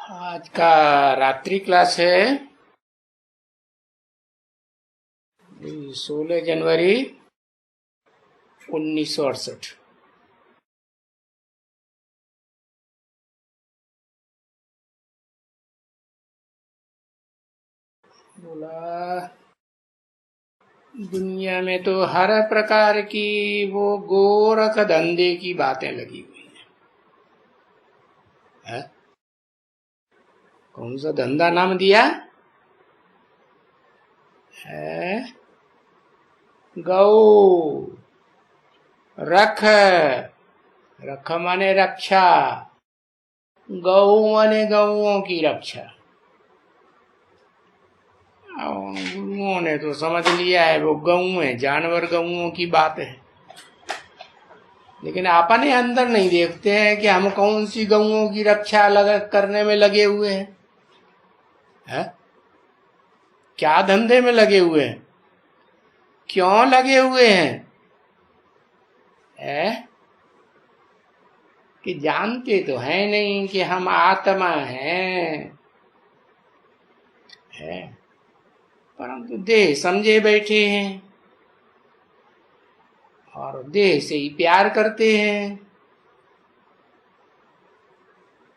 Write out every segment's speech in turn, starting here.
आज का रात्रि क्लास है 16 जनवरी 1968। बोला दुनिया में तो हर प्रकार की वो गोरख धंधे की बातें लगी हुई है? कौन सा धंधा नाम दिया है? गौ रख, रख माने रक्षा, गौ माने गौओं की रक्षा। गुरुओं ने तो समझ लिया है वो गऊ है, जानवर गऊओं की बात है, लेकिन अपने अंदर नहीं देखते हैं कि हम कौन सी गऊओं की रक्षा करने में लगे हुए हैं, है? क्या धंधे में लगे हुए हैं, क्यों लगे हुए हैं, है? कि जानते तो है नहीं कि हम आत्मा हैं, है? परंतु देह समझे बैठे हैं और देह से ही प्यार करते हैं।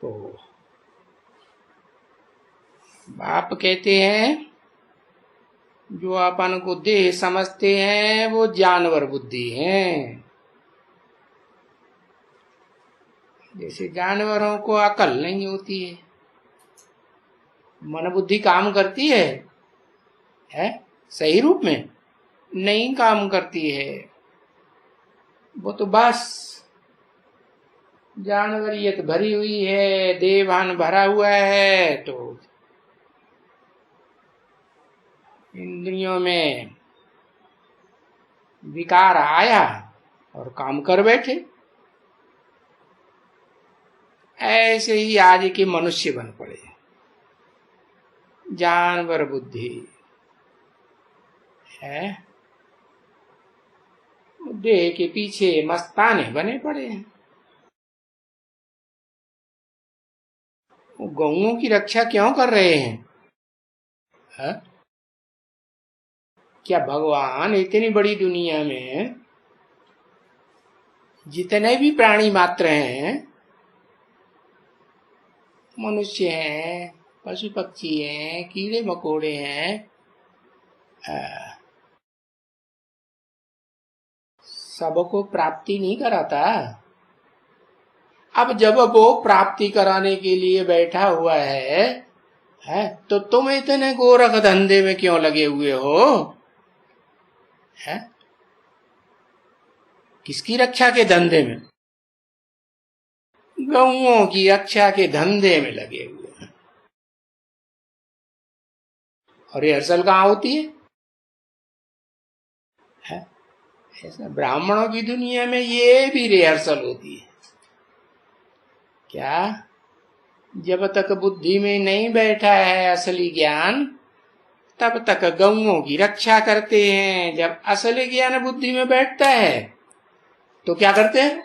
तो बाप कहते हैं जो अपन को देह समझते हैं वो जानवर बुद्धि हैं। जैसे जानवरों को अकल नहीं होती है, मन बुद्धि काम करती है? सही रूप में नहीं काम करती है, वो तो बस जानवरियत भरी हुई है, देवान भरा हुआ है, तो इंद्रियों में विकार आया और काम कर बैठे। ऐसे ही आज के मनुष्य बन पड़े, जानवर बुद्धि है, देह के पीछे मस्ताने बने पड़े हैं। वो गौओं की रक्षा क्यों कर रहे हैं, है? क्या भगवान इतनी बड़ी दुनिया में जितने भी प्राणी मात्र हैं, मनुष्य हैं, पशु पक्षी हैं, कीड़े मकोड़े हैं, सबको प्राप्ति नहीं कराता। अब जब वो प्राप्ति कराने के लिए बैठा हुआ है तो तुम इतने गोरख धंधे में क्यों लगे हुए हो, है? किसकी रक्षा के धंधे में? गऊओं की रक्षा के धंधे में लगे हुए हैं। और रिहर्सल कहाँ होती है? ऐसा ब्राह्मणों की दुनिया में ये भी रिहर्सल होती है क्या? जब तक बुद्धि में नहीं बैठा है असली ज्ञान, तब तक गऊओं की रक्षा करते हैं। जब असली ज्ञान बुद्धि में बैठता है तो क्या करते हैं?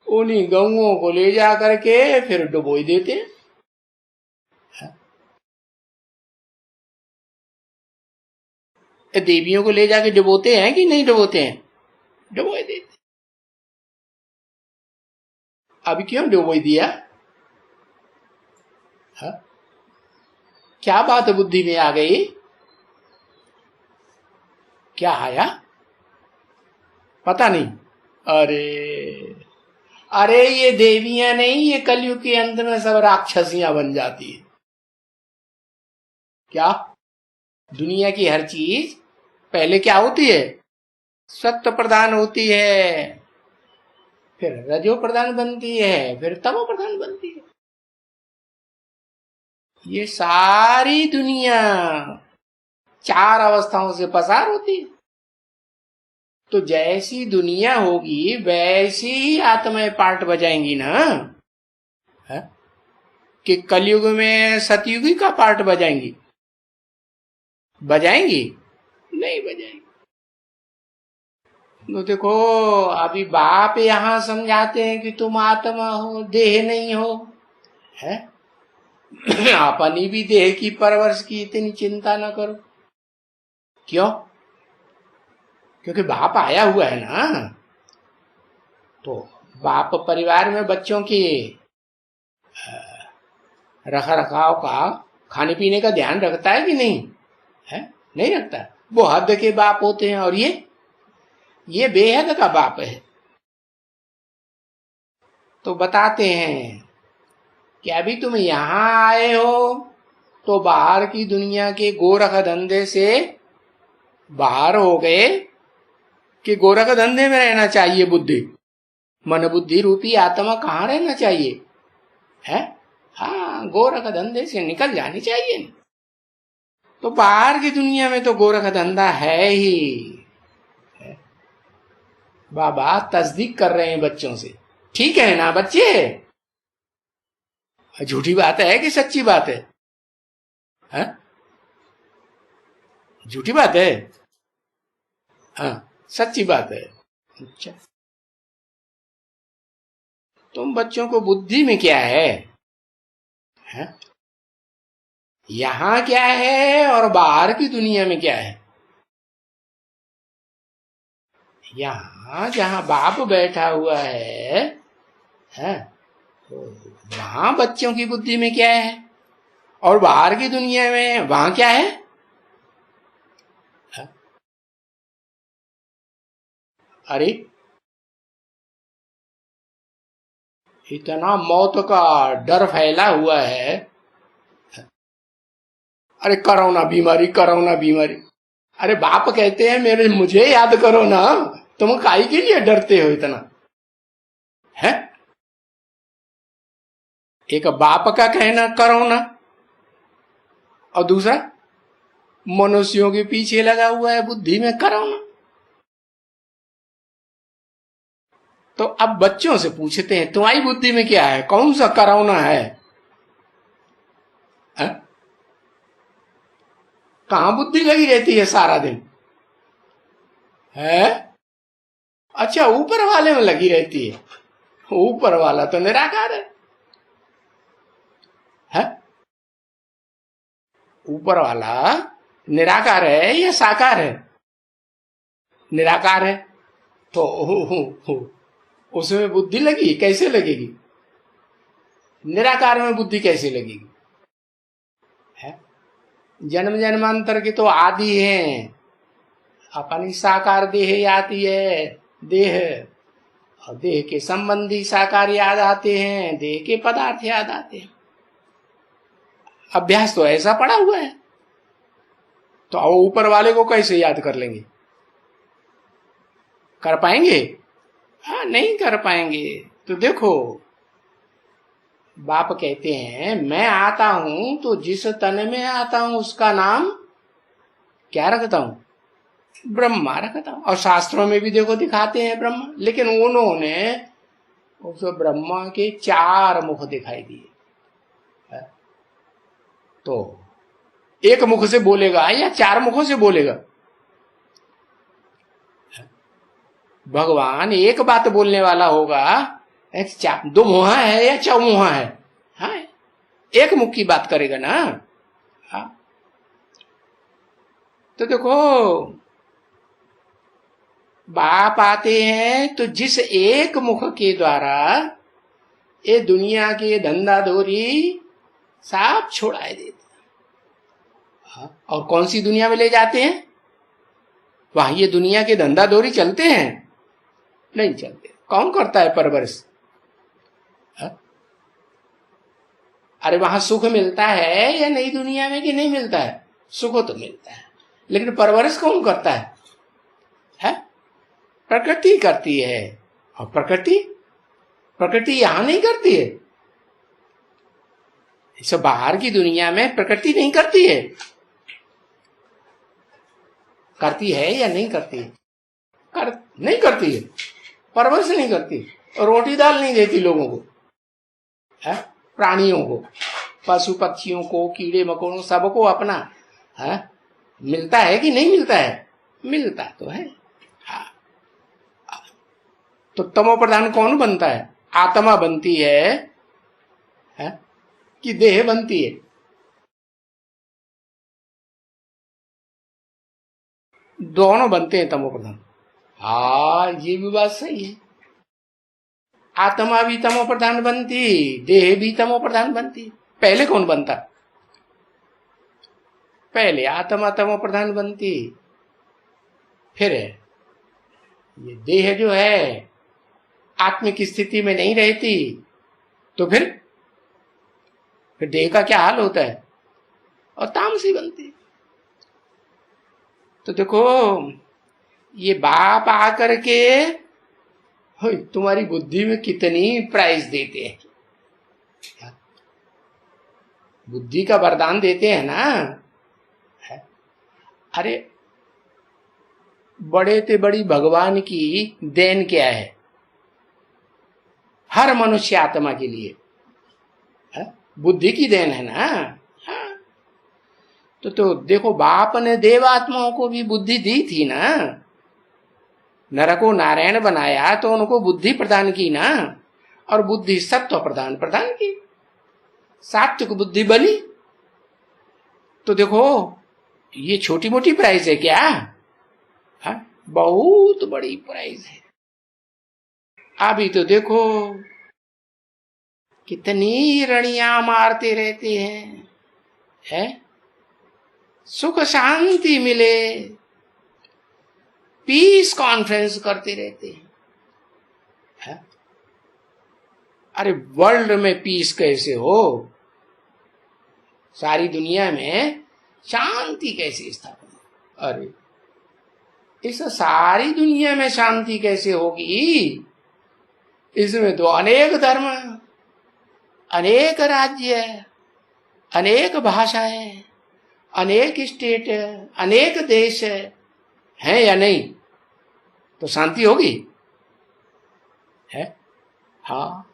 उन्हीं गऊओं को ले जा करके फिर डुबो देते हैं। देवियों को ले जाके डुबोते हैं कि नहीं डुबोते हैं? डुबो देते। अभी क्यों डुबो दिया? हा? क्या बात बुद्धि में आ गई? क्या आया पता नहीं। अरे ये देवियां नहीं, ये कलयुग के अंत में सब राक्षसियां बन जाती है। क्या दुनिया की हर चीज पहले क्या होती है? सत्व प्रधान होती है, फिर रजो प्रधान बनती है, फिर तमो प्रधान बनती है। ये सारी दुनिया 4 अवस्थाओं से पसार होती है। तो जैसी दुनिया होगी वैसी ही आत्माएं पार्ट बजाएंगी ना, है? कि कलयुग में सतयुगी का पार्ट बजाएंगी? बजाएंगी? नहीं बजाएंगी। तो देखो अभी बाप यहाँ समझाते हैं कि तुम आत्मा हो, देह नहीं हो, है? अपनी भी देह की परवरिश की इतनी चिंता न करो। क्यों? क्योंकि बाप आया हुआ है ना, तो बाप परिवार में बच्चों की रख रखाव का, खाने पीने का ध्यान रखता है कि नहीं है? नहीं रखता। वो हद के बाप होते हैं, और ये बेहद का बाप है। तो बताते हैं कि अभी तुम यहां आए हो तो बाहर की दुनिया के गोरख धंधे से बाहर हो गए, कि गोरख धंधे में रहना चाहिए। बुद्धि, मन बुद्धि रूपी आत्मा कहाँ रहना चाहिए है? हाँ, गोरख धंधे से निकल जानी चाहिए। तो बाहर की दुनिया में तो गोरख धंधा है ही। बाबा तस्दीक कर रहे हैं बच्चों से, ठीक है ना बच्चे? झूठी बात है कि सच्ची बात है? झूठी बात है? हाँ, सच्ची बात है। अच्छा, तुम बच्चों को बुद्धि में क्या है? यहां क्या है और बाहर की दुनिया में क्या है? यहां जहां बाप बैठा हुआ है, तो वहां बच्चों की बुद्धि में क्या है, और बाहर की दुनिया में वहां क्या है? अरे इतना मौत का डर फैला हुआ है। अरे कोरोना बीमारी, कोरोना बीमारी। अरे बाप कहते हैं मुझे याद करो ना, तुम काहे के लिए डरते हो इतना है? एक बाप का कहना कोरोना, और दूसरा मनुष्यों के पीछे लगा हुआ है बुद्धि में कोरोना। तो अब बच्चों से पूछते हैं तुम्हारी बुद्धि में क्या है, कौन सा कोरोना है? कहां बुद्धि लगी रहती है सारा दिन है? अच्छा, ऊपर वाले में लगी रहती है। ऊपर वाला तो निराकार है? ऊपर वाला निराकार है या साकार है? निराकार है। तो उसमें बुद्धि लगी, कैसे लगेगी? निराकार में बुद्धि कैसे लगेगी है? जन्म जन्मांतर के तो आदि हैं। अपनी साकार देह आती है, देह, और देह के संबंधी साकार याद आते हैं, देह के पदार्थ याद आते हैं। अभ्यास तो ऐसा पड़ा हुआ है, तो ऊपर वाले को कैसे याद कर लेंगे? कर पाएंगे? हाँ, नहीं कर पाएंगे। तो देखो, बाप कहते हैं मैं आता हूं तो जिस तन में आता हूं उसका नाम क्या रखता हूं? ब्रह्मा रखता हूं। और शास्त्रों में भी देखो दिखाते हैं ब्रह्मा, लेकिन उन्होंने उस ब्रह्मा के 4 मुख दिखाई दिए। तो एक मुख से बोलेगा या 4 मुखों से बोलेगा? भगवान एक बात बोलने वाला होगा, 2 मुहा है या 4 मुहा है? हाँ, एक मुख की बात करेगा ना। हाँ, तो देखो, बाप आते हैं तो जिस एक मुख के द्वारा ये दुनिया के धंधा धोरी साफ छोड़ाए देते। हाँ, और कौन सी दुनिया में ले जाते हैं? वहां ये दुनिया के धंधा धोरी चलते हैं? नहीं चलते। कौन करता है परवरिश? अरे वहां सुख मिलता है या नई दुनिया में कि नहीं मिलता है? सुख तो मिलता है, लेकिन परवरिश कौन करता है? प्रकृति करती है। और प्रकृति यहां नहीं करती है। इसे बाहर की दुनिया में प्रकृति नहीं करती है। करती है या नहीं करती है? नहीं करती है। परवरिश नहीं करती, रोटी दाल नहीं देती लोगों को है, प्राणियों को, पशु पक्षियों को, कीड़े मकोड़ों, सबको अपना है मिलता है कि नहीं मिलता है? मिलता तो है। हाँ, तो तमो प्रधान कौन बनता है? आत्मा बनती है कि देह बनती है? दोनों बनते हैं तमो प्रधान। हाँ, ये भी बात सही है। आत्मा भी तमो प्रधान बनती, देह भी तमो प्रधान बनती। पहले कौन बनता? पहले आत्मा तमो प्रधान बनती, फिर ये देह जो है आत्मिक स्थिति में नहीं रहती, तो फिर देह का क्या हाल होता है? और तामसी बनती। तो देखो, ये बाप आकर के तुम्हारी बुद्धि में कितनी प्राइस देते हैं, बुद्धि का वरदान देते हैं ना। अरे बड़े ते बड़ी भगवान की देन क्या है हर मनुष्य आत्मा के लिए? बुद्धि की देन है ना। तो देखो, बाप ने देवात्माओं को भी बुद्धि दी थी ना। नर को नारायण बनाया तो उनको बुद्धि प्रदान की ना, और बुद्धि सत्व प्रदान की, सात्विक बुद्धि बनी। तो देखो, ये छोटी मोटी प्राइज है क्या? बहुत बड़ी प्राइज है। अभी तो देखो कितनी रणियां मारते रहते हैं, है? सुख शांति मिले, पीस कॉन्फ्रेंस करते रहते हैं, है? अरे वर्ल्ड में पीस कैसे हो? सारी दुनिया में शांति कैसे स्थापन? अरे इस सारी दुनिया में शांति कैसे होगी? इसमें तो अनेक धर्म, अनेक राज्य, अनेक भाषाएं, अनेक स्टेट, अनेक देश हैं या नहीं? तो शांति होगी? है? हाँ।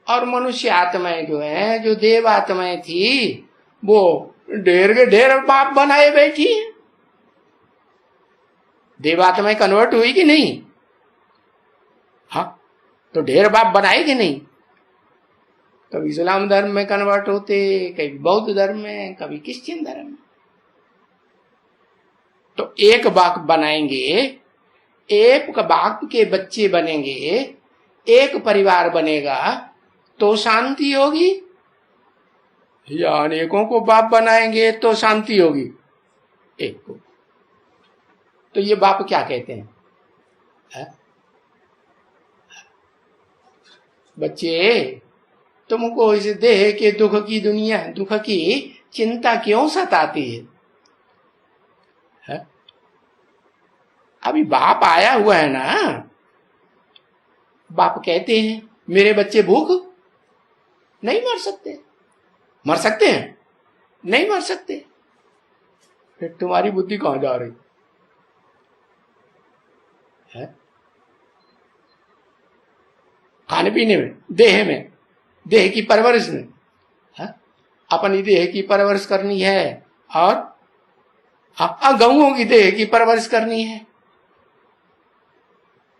और मनुष्य आत्माएं जो है, जो देव आत्माएं थी, वो ढेर के ढेर बाप बनाए बैठी है। देवात्माएं कन्वर्ट हुई कि नहीं? हाँ, तो ढेर बाप बनाए कि नहीं? कभी इस्लाम धर्म में कन्वर्ट होते, कभी बौद्ध धर्म में, कभी क्रिश्चियन धर्म में। तो एक बाप बनाएंगे, एक बाप के बच्चे बनेंगे, एक परिवार बनेगा, तो शांति होगी? या अनेकों को बाप बनाएंगे तो शांति होगी? एक को। तो ये बाप क्या कहते हैं? बच्चे, तुमको इस देह के दुख की दुनिया, दुख की चिंता क्यों सताती है? अभी बाप आया हुआ है ना। बाप कहते हैं मेरे बच्चे भूख नहीं मर सकते। मर सकते हैं? नहीं मर सकते। फिर तुम्हारी बुद्धि कहां जा रही है? खाने पीने में, देह में, देह की परवरिश में। अपनी देह की परवरिश करनी है, और गऊओं की देह की परवरिश करनी है।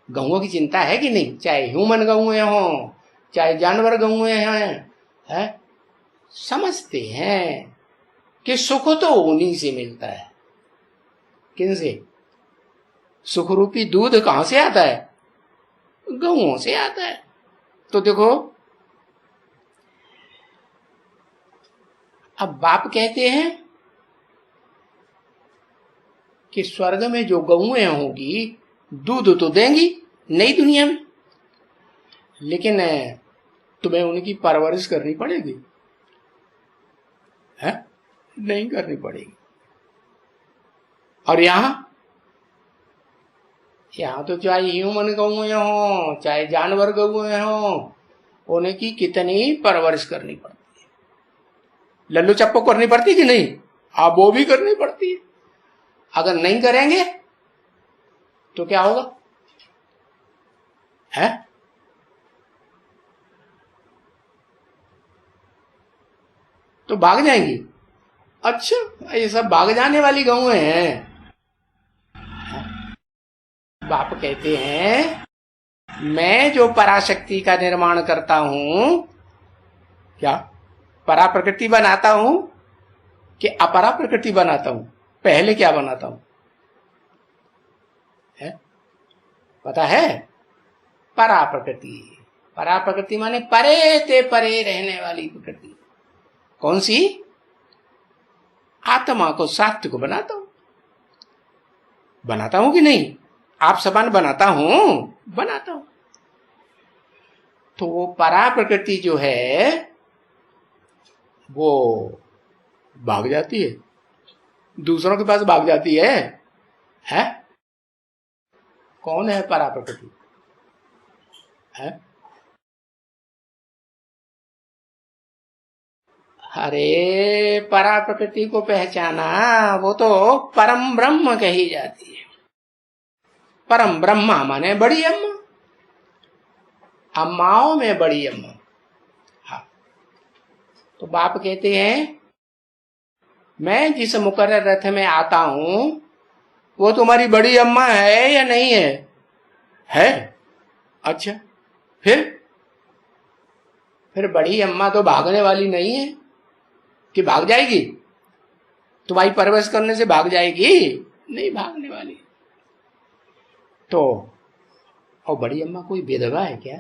गऊओं की चिंता है कि नहीं? चाहे ह्यूमन गऊए हों, चाहे जानवर गऊए हैं, समझते हैं कि सुख तो उन्हीं से मिलता है। किनसे? सुख रूपी दूध कहां से आता है? गऊओं से आता है। तो देखो, अब बाप कहते हैं कि स्वर्ग में जो गऊएं होंगी दूध तो देंगी नई दुनिया में, लेकिन तुम्हें उनकी परवरिश करनी पड़ेगी, है? नहीं करनी पड़ेगी। और यहां तो चाहे ह्यूमन गऊएं हो, चाहे जानवर गऊएं हो, उनकी कितनी परवरिश करनी पड़ती है। लल्लू चप्पो करनी पड़ती कि नहीं? हाँ, वो भी करनी पड़ती है। अगर नहीं करेंगे तो क्या होगा? है? तो भाग जाएंगी। अच्छा, ये सब भाग जाने वाली गऊएं हैं। बाप कहते हैं मैं जो पराशक्ति का निर्माण करता हूं, क्या परा प्रकृति बनाता हूं कि अपरा प्रकृति बनाता हूं? पहले क्या बनाता हूं है? पता है? परा प्रकृति। परा प्रकृति माने परे ते परे रहने वाली प्रकृति। कौन सी? आत्मा को, सात्विक को बनाता हूं। बनाता हूं कि नहीं? आप समान बनाता हूं, बनाता हूं। तो वो परा प्रकृति जो है वो भाग जाती है, दूसरों के पास भाग जाती है? कौन है परा प्रकृति? है? अरे परा प्रकृति को पहचाना, वो तो परम ब्रह्म कही जाती है। परम ब्रह्मा माने बड़ी अम्मा, अम्माओं में बड़ी अम्मा। हाँ, तो बाप कहते हैं मैं जिस मुकर्रर रथ में आता हूं वो तुम्हारी बड़ी अम्मा है या नहीं है? है। अच्छा, फिर बड़ी अम्मा तो भागने वाली नहीं है कि भाग जाएगी? तुम्हारी परवरिश करने से भाग जाएगी? नहीं भागने वाली। तो और बड़ी अम्मा कोई विधवा है क्या?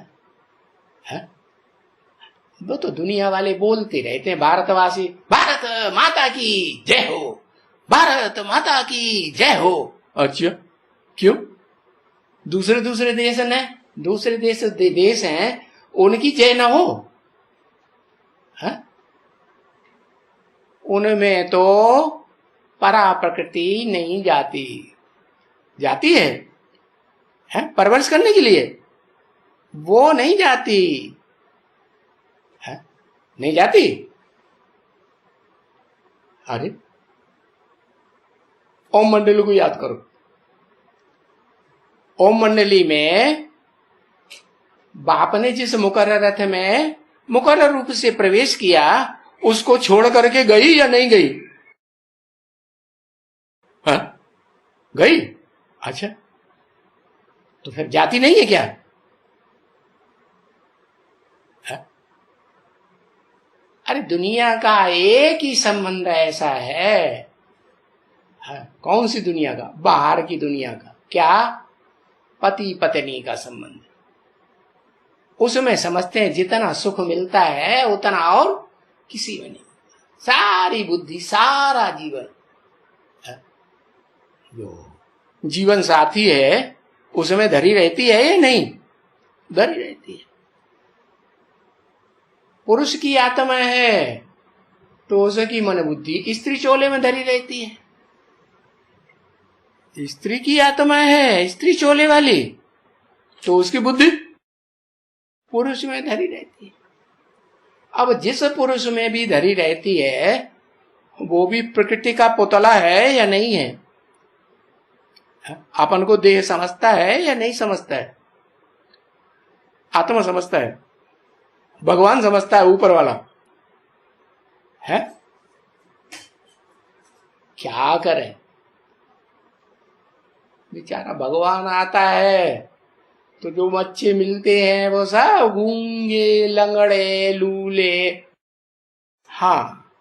है? वो तो दुनिया वाले बोलते रहते हैं, भारतवासी भारत माता की जय हो, भारत माता की जय हो। अच्छा, क्यों? दूसरे देश हैं, उनकी जय ना हो? है? उनमें तो परा प्रकृति नहीं जाती। जाती है परवरिश करने के लिए? वो नहीं जाती है, नहीं जाती। अरे ओम मंडली को याद करो। ओम मंडली में बाप ने जिस मुकर्रर रथ में मुकर्रर रूप से प्रवेश किया, उसको छोड़ करके गई या नहीं गई? हाँ? गई। अच्छा, तो फिर जाती नहीं है क्या? है? अरे दुनिया का एक ही संबंध ऐसा है। कौन सी दुनिया का? बाहर की दुनिया का। क्या? पति पत्नी का संबंध। उसमें समझते हैं जितना सुख मिलता है उतना और किसी में नहीं। सारी बुद्धि, सारा जीवन, जो जीवन साथी है उसमें धरी रहती है या नहीं? धरी रहती है। पुरुष की आत्मा है तो उसकी मन बुद्धि स्त्री चोले में धरी रहती है। स्त्री की आत्मा है स्त्री चोले वाली, तो उसकी बुद्धि पुरुष में धरी रहती है। अब जिस पुरुष में भी धरी रहती है वो भी प्रकृति का पुतला है या नहीं है? अपन को देह समझता है या नहीं समझता है? आत्मा समझता है, भगवान समझता है, ऊपर वाला है। क्या करे बेचारा, भगवान आता है तो जो बच्चे मिलते हैं वो सब गूंगे, लंगड़े, लूले। हाँ,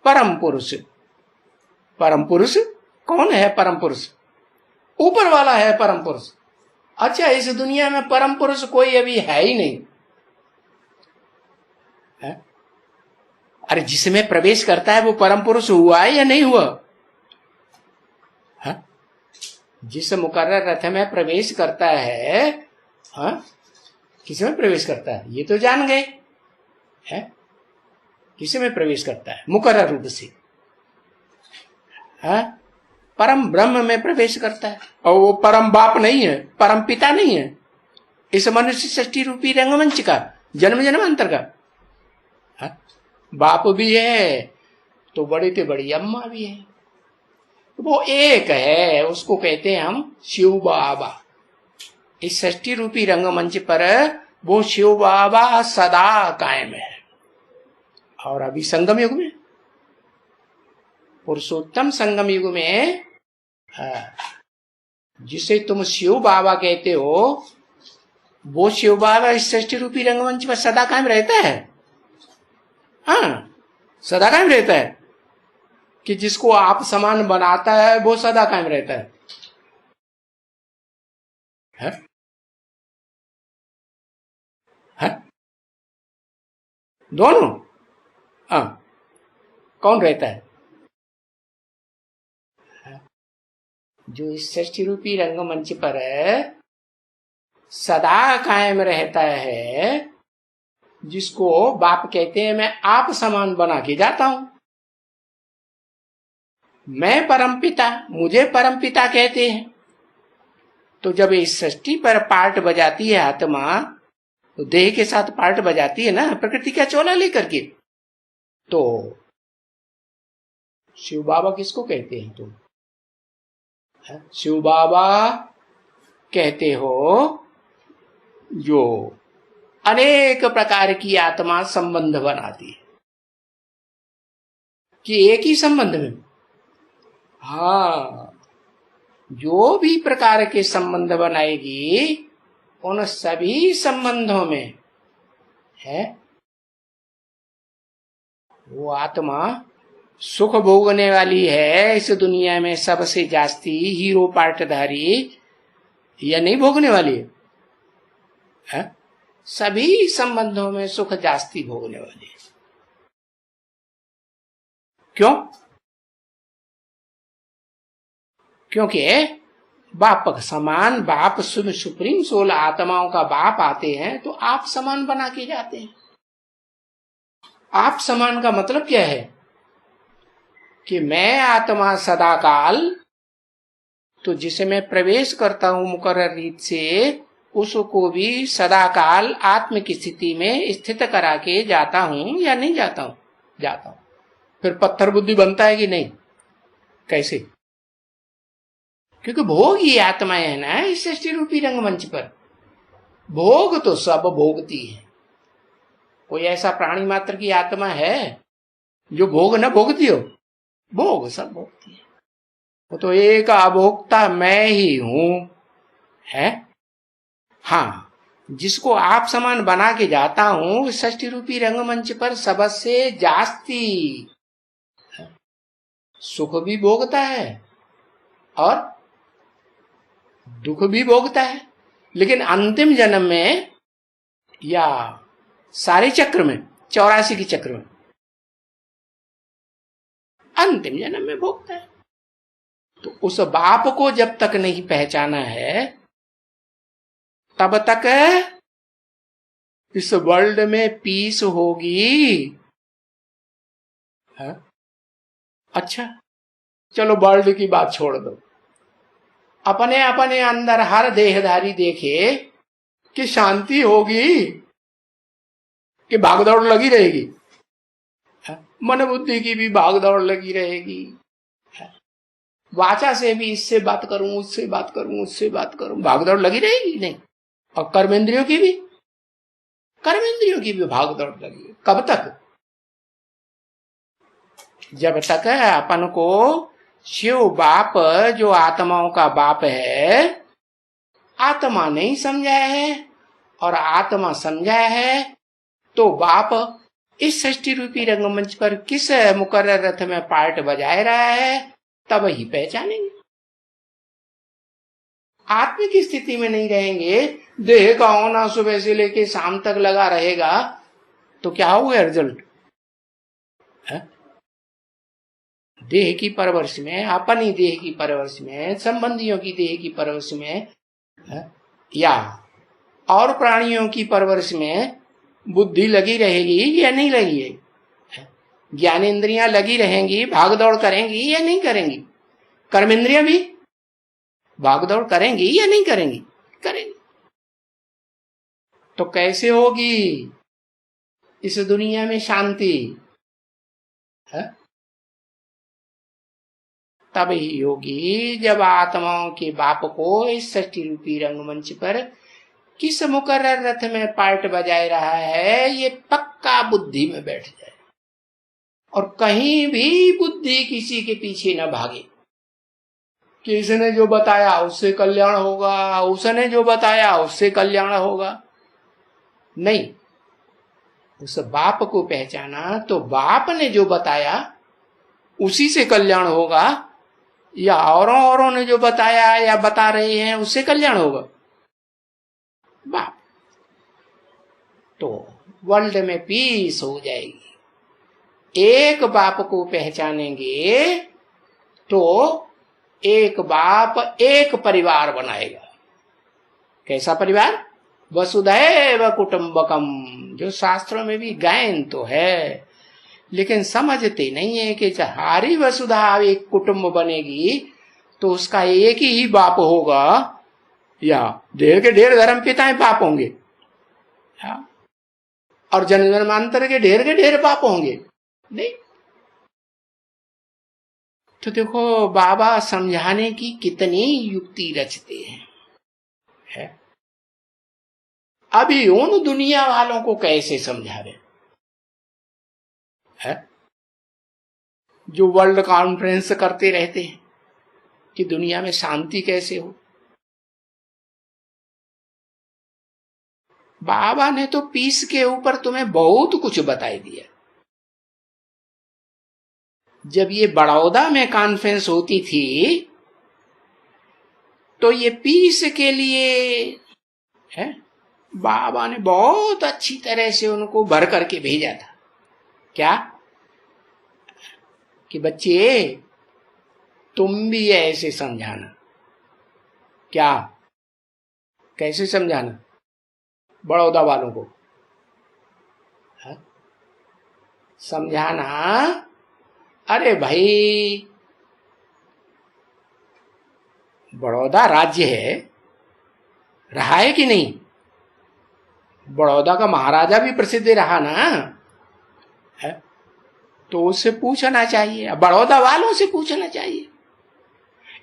परम पुरुष। परम पुरुष कौन है? परम पुरुष ऊपर वाला है परम पुरुष। अच्छा, इस दुनिया में परम पुरुष कोई अभी है ही नहीं है? अरे जिसमें प्रवेश करता है वो परम पुरुष हुआ है या नहीं हुआ है? जिस मुकर्रर रथ में प्रवेश करता है, किसमें प्रवेश करता है ये तो जान गए है? किसमें प्रवेश करता है? मुकर्रर रूप से है, परम ब्रह्म में प्रवेश करता है। और वो परम बाप नहीं है, परम पिता नहीं है, इस मनुष्य सृष्टि रूपी रंगमंच का, जन्म जन्मांतर का है? बाप भी है तो बड़ी ते बड़ी अम्मा भी है। वो एक है, उसको कहते हैं हम शिव बाबा। इस सृष्टि रूपी रंगमंच पर वो शिव बाबा सदा कायम है। और अभी संगम युग में, पुरुषोत्तम संगम युग में, जिसे तुम शिव बाबा कहते हो, वो शिव बाबा इस सृष्टि रूपी रंगमंच पर सदा कायम रहता है। हाँ, सदा कायम रहता है कि जिसको आप समान बनाता है वो सदा कायम रहता है? है? दोनों? हाँ, कौन रहता है? जो इस सृष्टि रूपी रंगमंच पर सदा कायम रहता है, जिसको बाप कहते हैं मैं आप समान बना के जाता हूं। मैं परमपिता, मुझे परमपिता कहते हैं। तो जब इस सृष्टि पर पार्ट बजाती है आत्मा, तो देह के साथ पार्ट बजाती है ना, प्रकृति का चोला लेकर के। तो शिव बाबा किसको कहते हैं तुम? शिव बाबा कहते हो जो अनेक प्रकार की आत्मा संबंध बनाती है, कि एक ही संबंध में, हाँ, जो भी प्रकार के संबंध बनाएगी उन सभी संबंधों में है वो आत्मा सुख भोगने वाली है। इस दुनिया में सबसे जास्ती हीरो पार्टधारी, या नहीं भोगने वाली है? सभी संबंधों में सुख जास्ती भोगने वाली है। क्यों? क्योंकि बाप समान, बाप सुप्रीम सोल आत्माओं का बाप आते हैं तो आप समान बना के जाते हैं। आप समान का मतलब क्या है? कि मैं आत्मा सदा काल, तो जिसे मैं प्रवेश करता हूं मुकर्रर रीत से, उसको भी सदा काल आत्म की स्थिति में स्थित करा के जाता हूं या नहीं जाता हूं? जाता हूं। फिर पत्थर बुद्धि बनता है कि नहीं? कैसे? क्योंकि भोग ही आत्माएं है ना इस सृष्टि रूपी रंगमंच पर। भोग तो सब भोगती है। कोई ऐसा प्राणी मात्र की आत्मा है जो भोग न भोगती हो? भोग सब भोगती है। वो तो एक अभोक्ता मैं ही हूं, है। हाँ, जिसको आप समान बना के जाता हूं सृष्टि रूपी रंगमंच पर सबसे जास्ती सुख भी भोगता है और दुख भी भोगता है। लेकिन अंतिम जन्म में या सारे चक्र में, 84 की चक्र में, अंतिम जन्म में भोगता है। तो उस बाप को जब तक नहीं पहचाना है तब तक इस वर्ल्ड में पीस होगी। है? अच्छा, चलो वर्ल्ड की बात छोड़ दो, अपने अपने अंदर हर देहधारी देखे कि शांति होगी कि भागदौड़ लगी रहेगी? मन बुद्धि की भी भागदौड़ लगी रहेगी। वाचा से भी इससे बात करूं, उससे बात करूं, उससे बात करूं, भागदौड़ लगी रहेगी नहीं? और कर्मेंद्रियों की भी, कर्मेंद्रियों की भी भागदौड़ लगी। कब तक? जब तक अपन को शिव बाप जो आत्माओं का बाप है आत्मा नहीं समझा है, और आत्मा समझा है तो बाप इस सृष्टि रूपी रंगमंच पर किस मुकर्रर रथ में पार्ट बजाए रहा है तब ही पहचानेंगे। आत्म की स्थिति में नहीं रहेंगे, देह का होना सुबह से लेके शाम तक लगा रहेगा, तो क्या होगा रिजल्ट? देह की परवरिश में, अपनी देह की परवरिश में, संबंधियों की देह की परवरिश में, या और प्राणियों की परवरिश में बुद्धि लगी रहेगी या नहीं लगी है? ज्ञानेंद्रियां लगी रहेंगी, भागदौड़ करेंगी या नहीं करेंगी? कर्मेंद्रियां भी भागदौड़ करेंगी या नहीं करेंगी? करेंगी। तो कैसे होगी इस दुनिया में शांति? है? तब ही होगी जब आत्माओं के बाप को इस सृष्टि रूपी रंगमंच पर किस मुकर्रर रथ में पार्ट बजाए रहा है ये पक्का बुद्धि में बैठ जाए, और कहीं भी बुद्धि किसी के पीछे न भागे। कि इसने जो बताया उससे कल्याण होगा, उसने जो बताया उससे कल्याण होगा। नहीं, उस बाप को पहचाना तो बाप ने जो बताया उसी से कल्याण होगा, या औरों ने जो बताया या बता रहे हैं उससे कल्याण होगा? बाप। तो वर्ल्ड में पीस हो जाएगी। एक बाप को पहचानेंगे तो एक बाप एक परिवार बनाएगा। कैसा परिवार? वसुधैव कुटुंबकम, जो शास्त्रों में भी गायन तो है, लेकिन समझते नहीं है कि जहारी वसुधा एक कुटुंब बनेगी तो उसका एक ही बाप होगा, या ढेर के ढेर धर्म पिताएं बाप होंगे, और जन्म जन्मांतर के ढेर बाप होंगे? नहीं। तो देखो बाबा समझाने की कितनी युक्ति रचते हैं, है? अभी उन दुनिया वालों को कैसे समझावे, है? जो वर्ल्ड कॉन्फ्रेंस करते रहते हैं कि दुनिया में शांति कैसे हो। बाबा ने तो पीस के ऊपर तुम्हें बहुत कुछ बताई दिया। जब ये बड़ौदा में कॉन्फ्रेंस होती थी तो ये पीस के लिए, है, बाबा ने बहुत अच्छी तरह से उनको भर करके भेजा था। क्या? कि बच्चे तुम भी ऐसे समझाना। क्या? कैसे समझाना बड़ौदा वालों को? है? समझाना, अरे भाई बड़ौदा राज्य है, रहा है कि नहीं? बड़ौदा का महाराजा भी प्रसिद्ध रहा ना, है? तो उससे पूछना चाहिए, बड़ौदा वालों से पूछना चाहिए।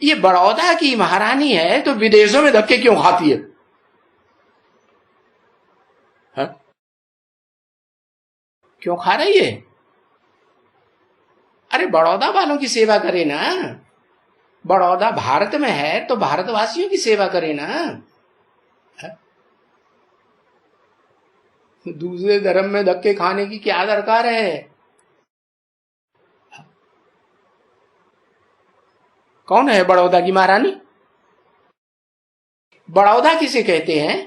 ये बड़ौदा की महारानी है तो विदेशों में धक्के क्यों खाती है? क्यों खा रही है? अरे बड़ौदा वालों की सेवा करे ना। बड़ौदा भारत में है तो भारतवासियों की सेवा करे ना। दूसरे धर्म में धक्के खाने की क्या दरकार है? कौन है बड़ौदा की महारानी? बड़ौदा किसे कहते हैं?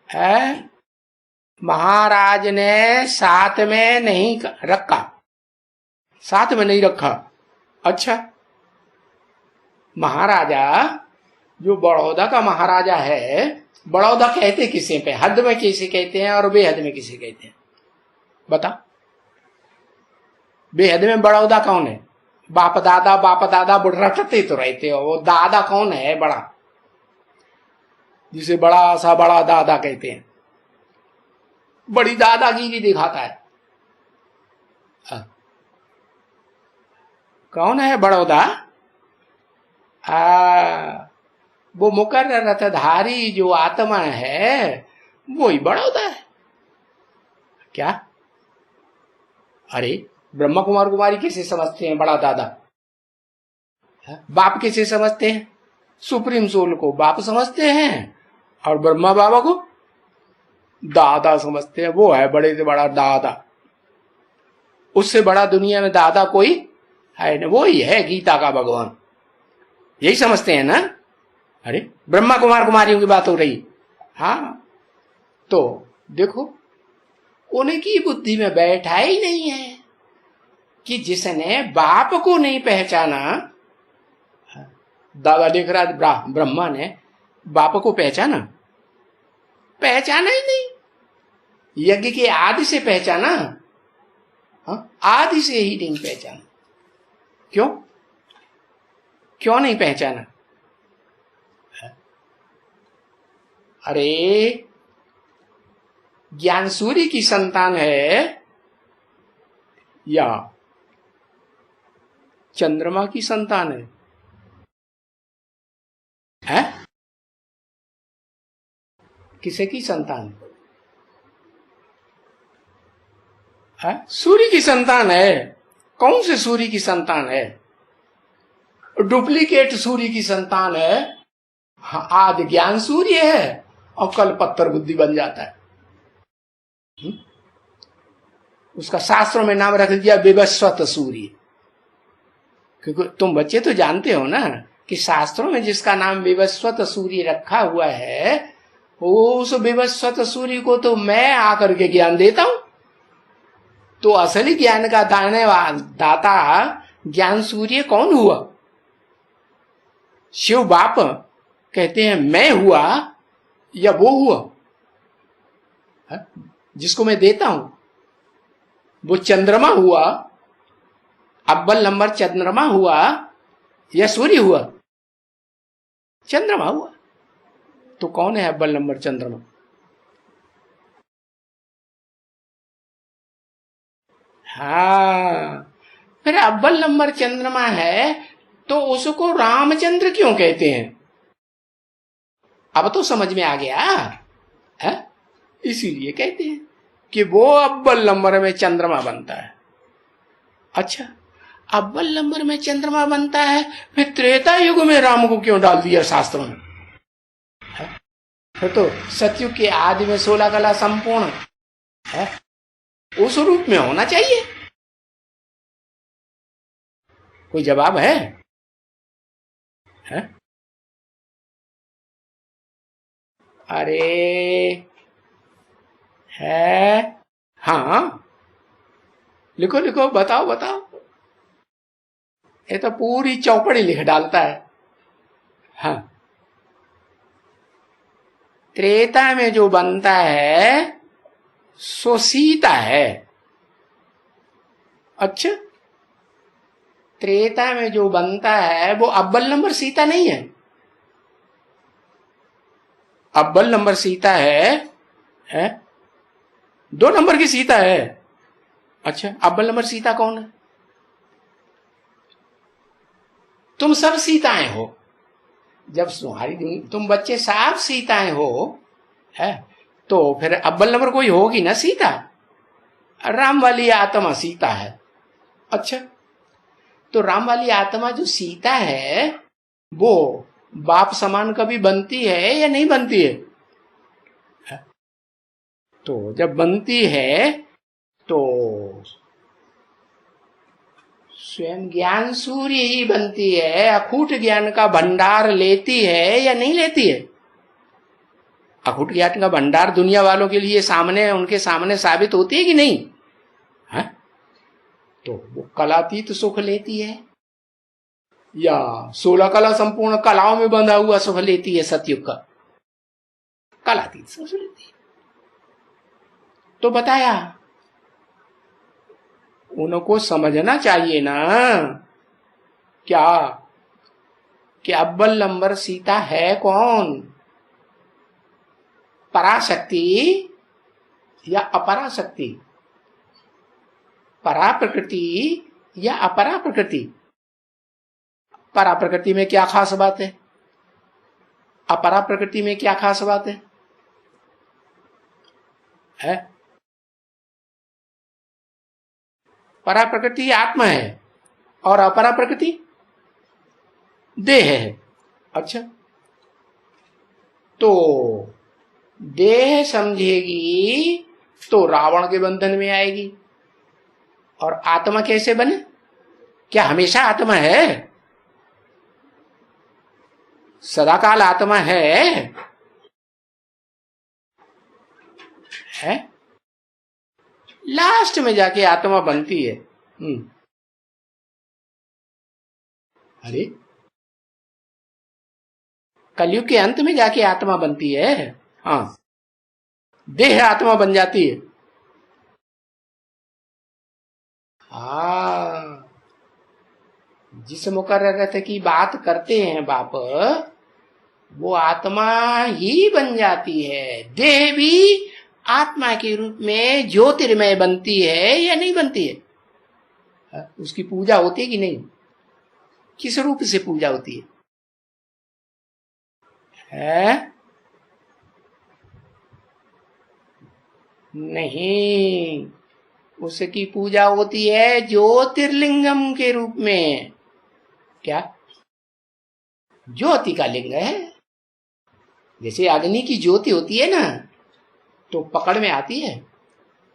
है? महाराज ने साथ में नहीं रखा, साथ में नहीं रखा। अच्छा, महाराजा जो बड़ौदा का महाराजा है, बड़ौदा कहते किसे पे? हद में किसे कहते हैं और बेहद में किसे कहते हैं? बता। बेहद में बड़ौदा कौन है? बाप दादा रटते तो रहते हो, वो दादा कौन है? बड़ा, जिसे बड़ा सा बड़ा दादा कहते हैं, बड़ी दादागिरी दिखाता है। कौन है बड़ौदा? वो मुकर्रर रथधारी जो आत्मा है वो ही बड़ौदा है। क्या? अरे ब्रह्मा कुमार कुमारी किसे समझते हैं? बड़ा दादा। बाप किसे समझते हैं? सुप्रीम सोल को बाप समझते हैं, और ब्रह्मा बाबा को दादा समझते हैं। वो है बड़े से बड़ा दादा, उससे बड़ा दुनिया में दादा कोई है ना, वो ही है गीता का भगवान। यही समझते हैं ना? अरे ब्रह्मा कुमार कुमारियों की बात हो रही। हाँ, तो देखो उनकी बुद्धि में बैठा ही नहीं है कि जिसने बाप को नहीं पहचाना, दादा देख रहा, ब्रह्मा ने बाप को पहचाना ही नहीं। यज्ञ के आदि से पहचाना, आदि से ही नहीं पहचाना। क्यों नहीं पहचाना? अरे ज्ञान सूर्य की संतान है या चंद्रमा की संतान है? किसे की संतान है? सूर्य की संतान है। कौन से सूर्य की संतान है? डुप्लीकेट सूर्य की संतान है। हाँ, आदि ज्ञान सूर्य है और कल पत्थर बुद्धि बन जाता है। उसका शास्त्रों में नाम रख दिया विवस्वत सूर्य। क्योंकि तुम बच्चे तो जानते हो ना कि शास्त्रों में जिसका नाम विवस्वत सूर्य रखा हुआ है, उस विवस्वत सूर्य को तो मैं आकर के ज्ञान देता हूं। तो असली ज्ञान का दाता ज्ञान सूर्य कौन हुआ? शिव बाप कहते हैं मैं हुआ या वो हुआ? है? जिसको मैं देता हूं वो चंद्रमा हुआ, अव्वल नंबर चंद्रमा हुआ या सूर्य हुआ? चंद्रमा हुआ। तो कौन है अव्वल नंबर चंद्रमा? हाँ, फिर अव्वल नंबर चंद्रमा है तो उसको रामचंद्र क्यों कहते हैं? अब तो समझ में आ गया है? इसीलिए कहते हैं कि वो अव्वल नंबर में चंद्रमा बनता है। अच्छा, अव्वल नंबर में चंद्रमा बनता है, फिर त्रेता युग में राम को क्यों डाल दिया शास्त्रों में? फिर तो सतयुग के आदि में 16 कला संपूर्ण है, उस रूप में होना चाहिए। कोई जवाब है? अरे है, हाँ, लिखो लिखो, बताओ बताओ। ये तो पूरी चौपड़ी लिख डालता है। हाँ, त्रेता में जो बनता है सो सीता है। अच्छा, त्रेता में जो बनता है वो अव्वल नंबर सीता नहीं है। अव्वल नंबर सीता है? 2 नंबर की सीता है। अच्छा, अव्वल नंबर सीता कौन है? तुम सब सीताएं हो। जब तुम्हारी तुम बच्चे साफ सीताएं हो, है, तो फिर अव्वल नंबर कोई होगी ना सीता। राम वाली आत्मा सीता है। अच्छा, तो राम वाली आत्मा जो सीता है वो बाप समान कभी बनती है या नहीं बनती है? तो जब बनती है तो स्वयं ज्ञान सूर्य ही बनती है, अखूट ज्ञान का भंडार लेती है या नहीं लेती है? अखूट ज्ञान का भंडार दुनिया वालों के लिए सामने, उनके सामने साबित होती है कि नहीं? है? तो वो कलातीत सुख लेती है या 16 कला संपूर्ण कलाओं में बंधा हुआ सुख लेती है? सतयुग का कलातीत सुख लेती है। तो बताया, उनको समझना चाहिए ना क्या कि अव्वल नंबर सीता है कौन? पराशक्ति या अपराशक्ति? परा प्रकृति या अपरा प्रकृति? परा प्रकृति में क्या खास बात है? अपरा प्रकृति में क्या खास बात है? परा प्रकृति आत्मा है और अपरा प्रकृति देह है। अच्छा, तो देह समझेगी तो रावण के बंधन में आएगी। और आत्मा कैसे बने? क्या हमेशा आत्मा है? सदाकाल आत्मा है? लास्ट में जाके आत्मा बनती है। अरे, कलयुग के अंत में जाके आत्मा बनती है। हाँ, देह आत्मा बन जाती है। हाँ, जिस मुकर्ररत की बात करते हैं बाप, वो आत्मा ही बन जाती है। देह भी आत्मा के रूप में ज्योतिर्मय बनती है या नहीं बनती है? उसकी पूजा होती है कि नहीं? किस रूप से पूजा होती है? नहीं, उसकी पूजा होती है ज्योतिर्लिंगम के रूप में। क्या? ज्योति का लिंग है। जैसे अग्नि की ज्योति होती है ना, तो पकड़ में आती है?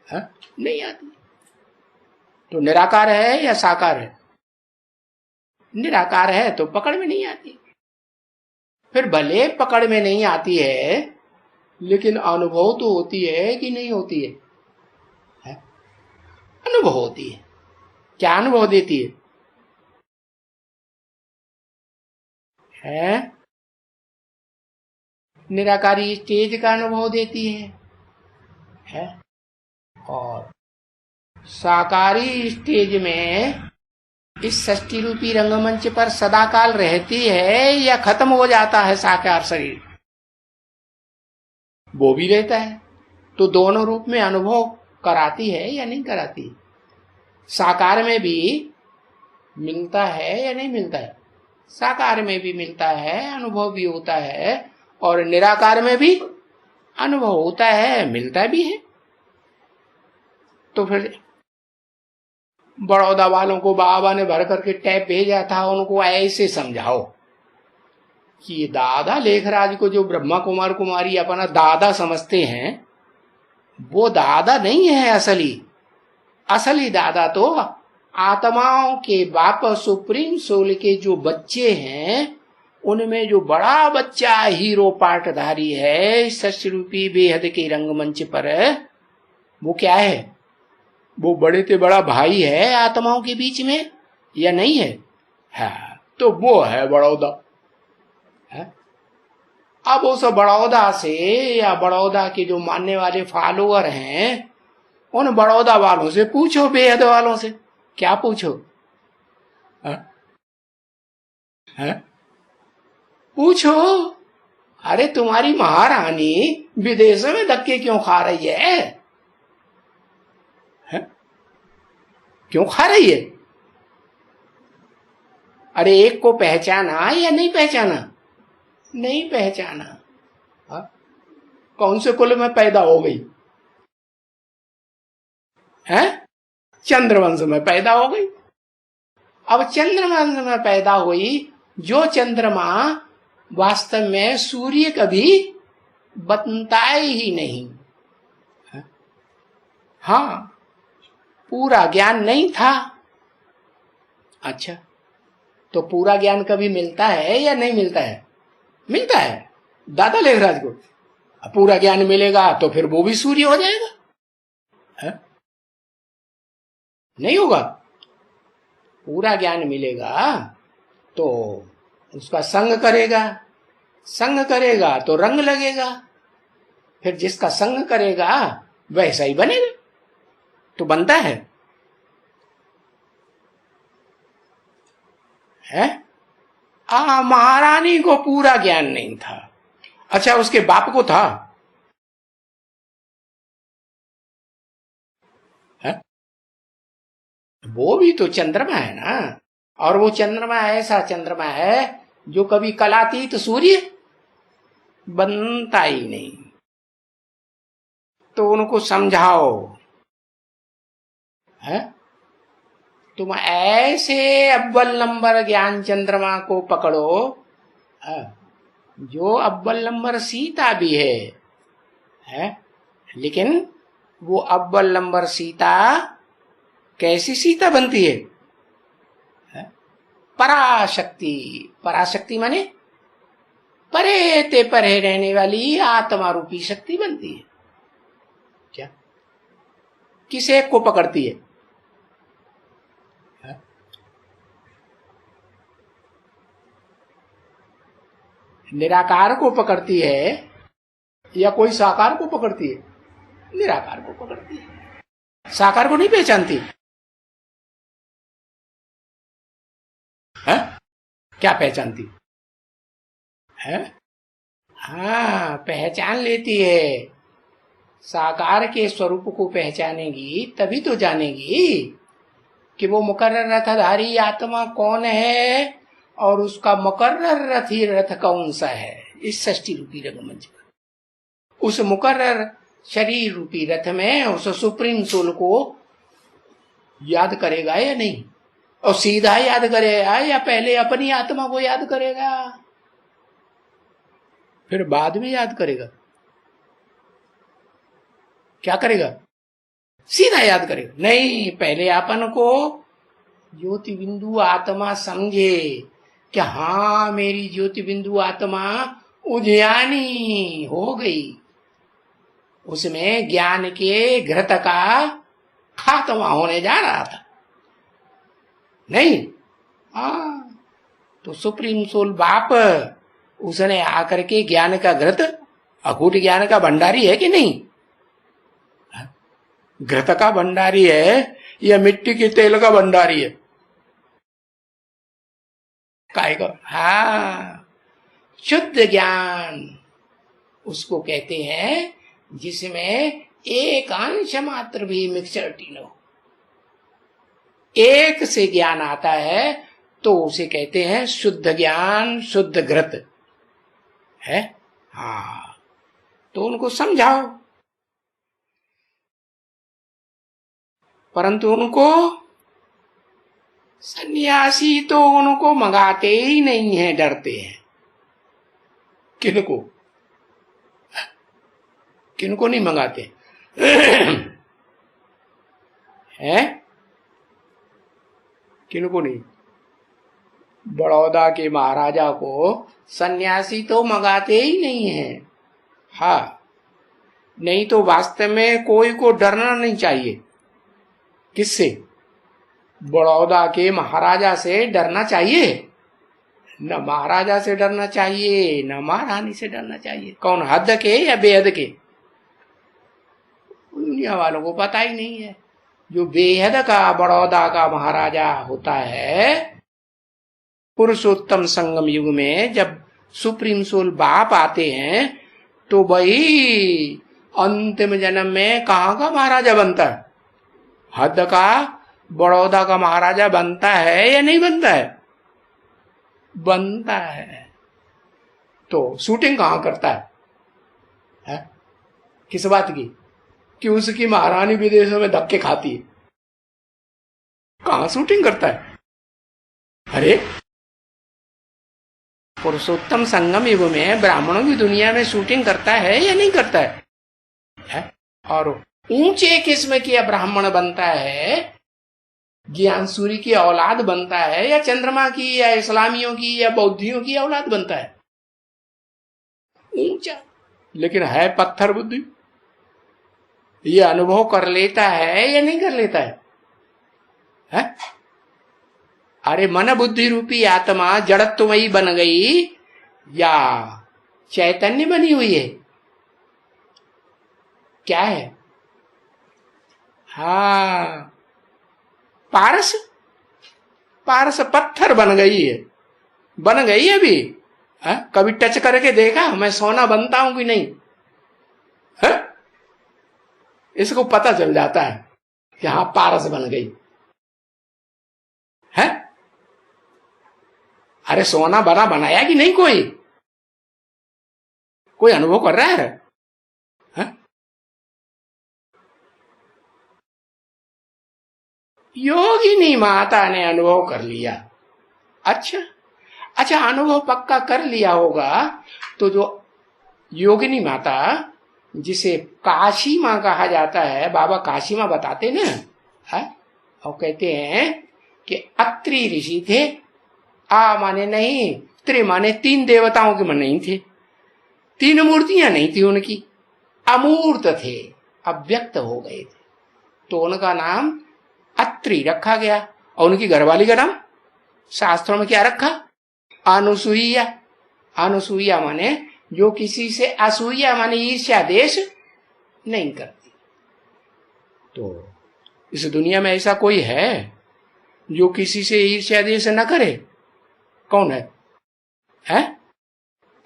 हा? नहीं आती। तो निराकार है या साकार है? निराकार है तो पकड़ में नहीं आती। फिर भले पकड़ में नहीं आती है, लेकिन अनुभव तो होती है कि नहीं होती है? अनुभव होती है। क्या अनुभव देती है? निराकारी स्टेज का अनुभव देती है? और साकारी स्टेज में इस षष्टि रूपी रंगमंच पर सदाकाल रहती है या खत्म हो जाता है साकार शरीर? वो भी रहता है। तो दोनों रूप में अनुभव कराती है या नहीं कराती? साकार में भी मिलता है या नहीं मिलता है? साकार में भी मिलता है, अनुभव भी होता है, और निराकार में भी अनुभव होता है, मिलता भी है। तो फिर बड़ौदा वालों को बाबा ने भर करके टैप भेजा था, उनको ऐसे समझाओ कि ये दादा लेखराज को जो ब्रह्मा कुमार कुमारी अपना दादा समझते हैं, वो दादा नहीं है असली। असली दादा तो आत्माओं के बाप सुप्रीम सोल के जो बच्चे हैं, उनमें जो बड़ा बच्चा हीरो पार्टधारी है सच रूपी बेहद के रंगमंच पर, वो क्या है? वो बड़े से बड़ा भाई है आत्माओं के बीच में या नहीं है? हाँ, तो वो है बड़ौदा। अब उस बड़ौदा से या बड़ौदा के जो मानने वाले फॉलोअर हैं, उन बड़ौदा वालों से पूछो, बेहद वालों से। क्या पूछो? है? पूछो, अरे तुम्हारी महारानी विदेशों में धक्के क्यों खा रही है? क्यों खा रही है? अरे एक को पहचाना या नहीं पहचाना? नहीं पहचाना। कौन से कुल में पैदा हो गई है? चंद्रवंश में पैदा हो गई। अब चंद्रवंश में पैदा हुई, जो चंद्रमा वास्तव में सूर्य कभी बनता ही नहीं। हाँ, पूरा ज्ञान नहीं था। अच्छा, तो पूरा ज्ञान कभी मिलता है या नहीं मिलता है? मिलता है। दादा लेखराज को पूरा ज्ञान मिलेगा तो फिर वो भी सूर्य हो जाएगा? है? नहीं होगा। पूरा ज्ञान मिलेगा तो उसका संग करेगा, संग करेगा तो रंग लगेगा, फिर जिसका संग करेगा वैसा ही बनेगा। तो बनता है? महारानी को पूरा ज्ञान नहीं था। अच्छा, उसके बाप को था? है? वो भी तो चंद्रमा है ना, और वो चंद्रमा ऐसा चंद्रमा है जो कभी कलातीत सूर्य बनता ही नहीं। तो उनको समझाओ, है? तुम ऐसे अव्वल नंबर ज्ञान चंद्रमा को पकड़ो, जो अव्वल नंबर सीता भी है? लेकिन वो अव्वल नंबर सीता कैसी सीता बनती है? पराशक्ति। पराशक्ति माने परे ते परे रहने वाली आत्मा रूपी शक्ति बनती है। क्या? किस एक को पकड़ती है? निराकार को पकड़ती है या कोई साकार को पकड़ती है? निराकार को पकड़ती है। साकार को नहीं पहचानती है? क्या पहचानती है? हाँ, पहचान लेती है। साकार के स्वरूप को पहचानेगी तभी तो जानेगी कि वो मुकर्रर रथधारी आत्मा कौन है और उसका मुकर्रर रथी रथ कौन सा है इस षष्टि रूपी रंगमंच पर। उस मुकर्रर शरीर रूपी रथ में उस सुप्रीम सोल को याद करेगा या नहीं? और सीधा याद करेगा या पहले अपनी आत्मा को याद करेगा? फिर बाद में याद करेगा? क्या करेगा? सीधा याद करेगा? नहीं, पहले अपन को ज्योति बिंदु आत्मा समझे कि हाँ मेरी ज्योति बिंदु आत्मा उज्यानी हो गई, उसमें ज्ञान के घृत का खात्मा होने जा रहा था। नहीं, तो सुप्रीम सोल बाप उसने आकर के ज्ञान का घृत, अकूट ज्ञान का भंडारी है कि नहीं? घृत का भंडारी है या मिट्टी के तेल का भंडारी है? काय का? हाँ, शुद्ध ज्ञान उसको कहते हैं जिसमें एक अंश मात्र भी मिक्सचरिटी न हो। एक से ज्ञान आता है तो उसे कहते हैं शुद्ध ज्ञान, शुद्ध घृत है। हाँ, तो उनको समझाओ, परंतु उनको सन्यासी तो उनको मंगाते ही नहीं है, डरते हैं। किनको? किनको नहीं मंगाते हैं? किनको नहीं? बड़ौदा के महाराजा को सन्यासी तो मंगाते ही नहीं है। हाँ, नहीं तो वास्तव में कोई को डरना नहीं चाहिए। किससे? बड़ौदा के महाराजा से डरना चाहिए? न महाराजा से डरना चाहिए, न महारानी से डरना चाहिए। कौन, हद के या बेहद के? दुनिया वालों को पता ही नहीं है। जो बेहद का बड़ौदा का महाराजा होता है, पुरुषोत्तम संगम युग में जब सुप्रीम सोल बाप आते हैं तो भाई अंतिम जन्म में कहाँ का महाराजा बनता है? हद का बड़ौदा का महाराजा बनता है या नहीं बनता है? बनता है। तो शूटिंग कहाँ करता है? किस बात की? कि उसकी महारानी विदेशों में धक्के खाती है। कहाँ शूटिंग करता है? अरे पुरुषोत्तम संगम युग में ब्राह्मणों की दुनिया में शूटिंग करता है या नहीं करता है? और ऊंचे किस्म की ब्राह्मण बनता है, ज्ञान सूर्य की औलाद बनता है, या चंद्रमा की या इस्लामियों की या बौद्धियों की औलाद बनता है? ऊंचा, लेकिन है पत्थर बुद्धि। ये अनुभव कर लेता है या नहीं कर लेता है? अरे मन बुद्धि रूपी आत्मा जड़त्वमयी बन गई या चैतन्य बनी हुई है? क्या है? हाँ, पारस, पारस पत्थर बन गई है। बन गई है अभी? कभी टच करके देखा मैं सोना बनता हूं कि नहीं? इसको पता चल जाता है कि हाँ पारस बन गई है। अरे सोना बना बनाया कि नहीं? कोई अनुभव कर रहा है? योगिनी माता ने अनुभव कर लिया। अच्छा, अनुभव पक्का कर लिया होगा तो जो योगिनी माता, जिसे काशी माँ कहा जाता है, बाबा काशी माँ बताते ना, और कहते हैं कि अत्रि ऋषि थे। माने नहीं, त्रि माने 3 देवताओं के मन नहीं थे, 3 मूर्तियां नहीं थी उनकी, अमूर्त थे, अव्यक्त हो गए थे, तो उनका नाम अत्रि रखा गया। और उनकी घरवाली का नाम शास्त्रों में क्या रखा? अनुसुईया। अनुसुईया माने जो किसी से, असूया माने ईर्ष्या देश नहीं करती। तो इस दुनिया में ऐसा कोई है जो किसी से ईर्ष्या देश न करे? कौन है?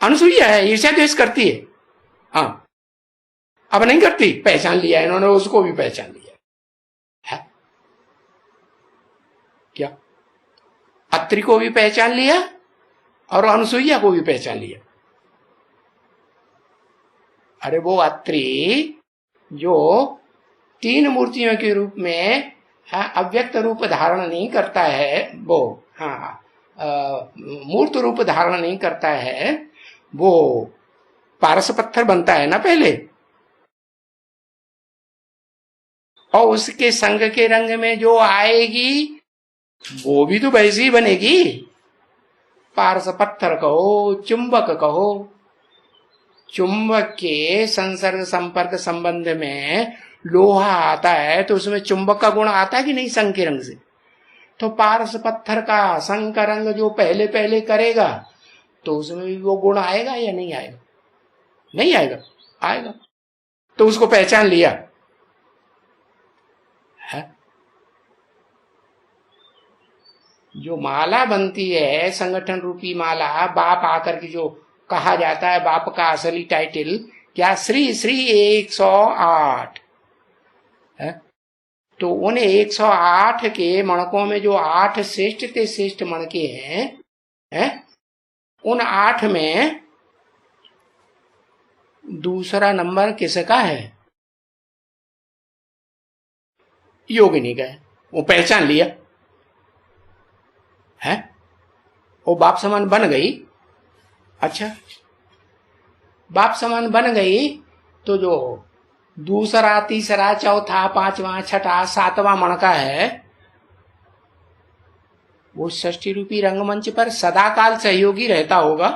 अनुसुईया है, ईर्ष्या देश करती है। हाँ, अब नहीं करती, पहचान लिया इन्होंने, उसको भी पहचान लिया है। क्या? अत्रि को भी पहचान लिया और अनुसुईया को भी पहचान लिया। अरे वो अत्रि जो 3 मूर्तियों के रूप में अव्यक्त रूप धारण नहीं करता है, वो मूर्त रूप धारण नहीं करता है, वो पारस पत्थर बनता है ना पहले, और उसके संग के रंग में जो आएगी वो भी तो वैसी ही बनेगी। पारस पत्थर कहो, चुंबक कहो, चुंबक के संसर्ग संपर्क संबंध में लोहा आता है तो उसमें चुंबक का गुण आता है कि नहीं संग के रंग से। तो पारस पत्थर का संग का रंग जो पहले पहले करेगा तो उसमें भी वो गुण आएगा या नहीं आएगा? नहीं आएगा, आएगा। तो उसको पहचान लिया है। जो माला बनती है संगठन रूपी माला, बाप आकर के जो कहा जाता है, बाप का असली टाइटल क्या? श्री श्री 108 है। तो उन 108 के मणकों में जो 8 श्रेष्ठ ते श्रेष्ठ मणके हैं, उन 8 में दूसरा नंबर किसका है? योगिनी का है। वो पहचान लिया है, वो बाप समान बन गई। अच्छा, बाप समान बन गई तो जो दूसरा तीसरा चौथा पांचवा छठा सातवां मणका है वो षष्ठी रूपी रंगमंच पर सदाकाल सहयोगी रहता होगा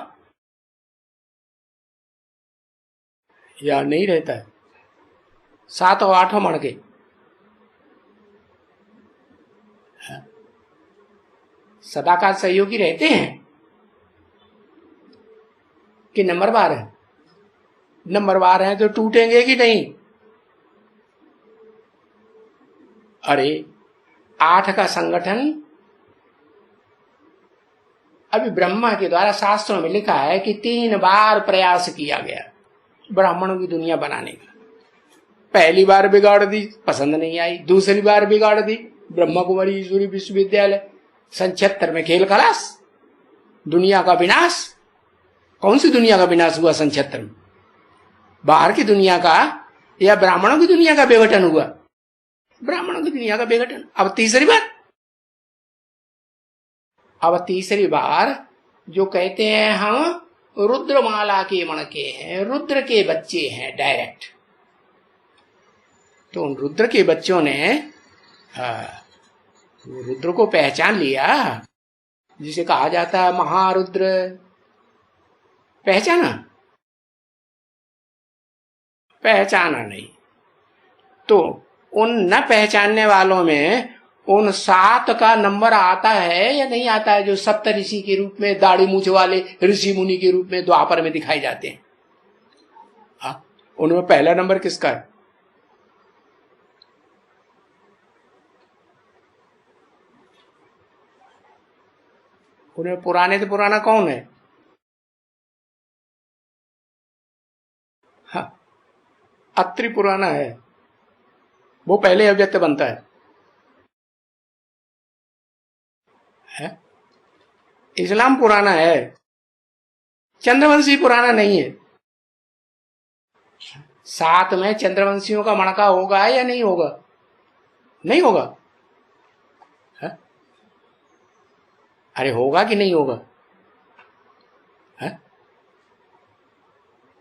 या नहीं रहता है? 7 और 8 मणके सदाकाल सहयोगी रहते हैं कि नंबरवार है? नंबरवार है तो टूटेंगे कि नहीं? अरे 8 का संगठन अभी ब्रह्मा के द्वारा शास्त्रों में लिखा है कि 3 बार प्रयास किया गया ब्राह्मणों की दुनिया बनाने का। पहली बार बिगाड़ दी, पसंद नहीं आई। दूसरी बार बिगाड़ दी, ब्रह्मा कुमारी ईश्वरी विश्वविद्यालय। सन 76 में खेल खलास, दुनिया का विनाश। कौन सी दुनिया का विनाश हुआ सन 76 में? बाहर की दुनिया का या ब्राह्मणों की दुनिया का विघटन हुआ? ब्राह्मणों की दुनिया का विघटन। अब तीसरी बार जो कहते हैं हम रुद्रमाला के मणके हैं, रुद्र के बच्चे हैं डायरेक्ट। तो उन रुद्र के बच्चों ने रुद्र को पहचान लिया, जिसे कहा जाता है महारुद्र। पहचाना नहीं। तो उन न पहचानने वालों में उन 7 का नंबर आता है या नहीं आता है, जो सप्त ऋषि के रूप में, दाढ़ी मूछ वाले ऋषि मुनि के रूप में द्वापर में दिखाई जाते हैं। उनमें पहला नंबर किसका है? उनमें पुराने तो पुराना कौन है? हाँ, अत्रि पुराना है, वो पहले अव्यक्त बनता है। इस्लाम पुराना है, चंद्रवंशी पुराना नहीं है। 7 में चंद्रवंशियों का मणका होगा या नहीं होगा? नहीं होगा। अरे होगा कि नहीं होगा?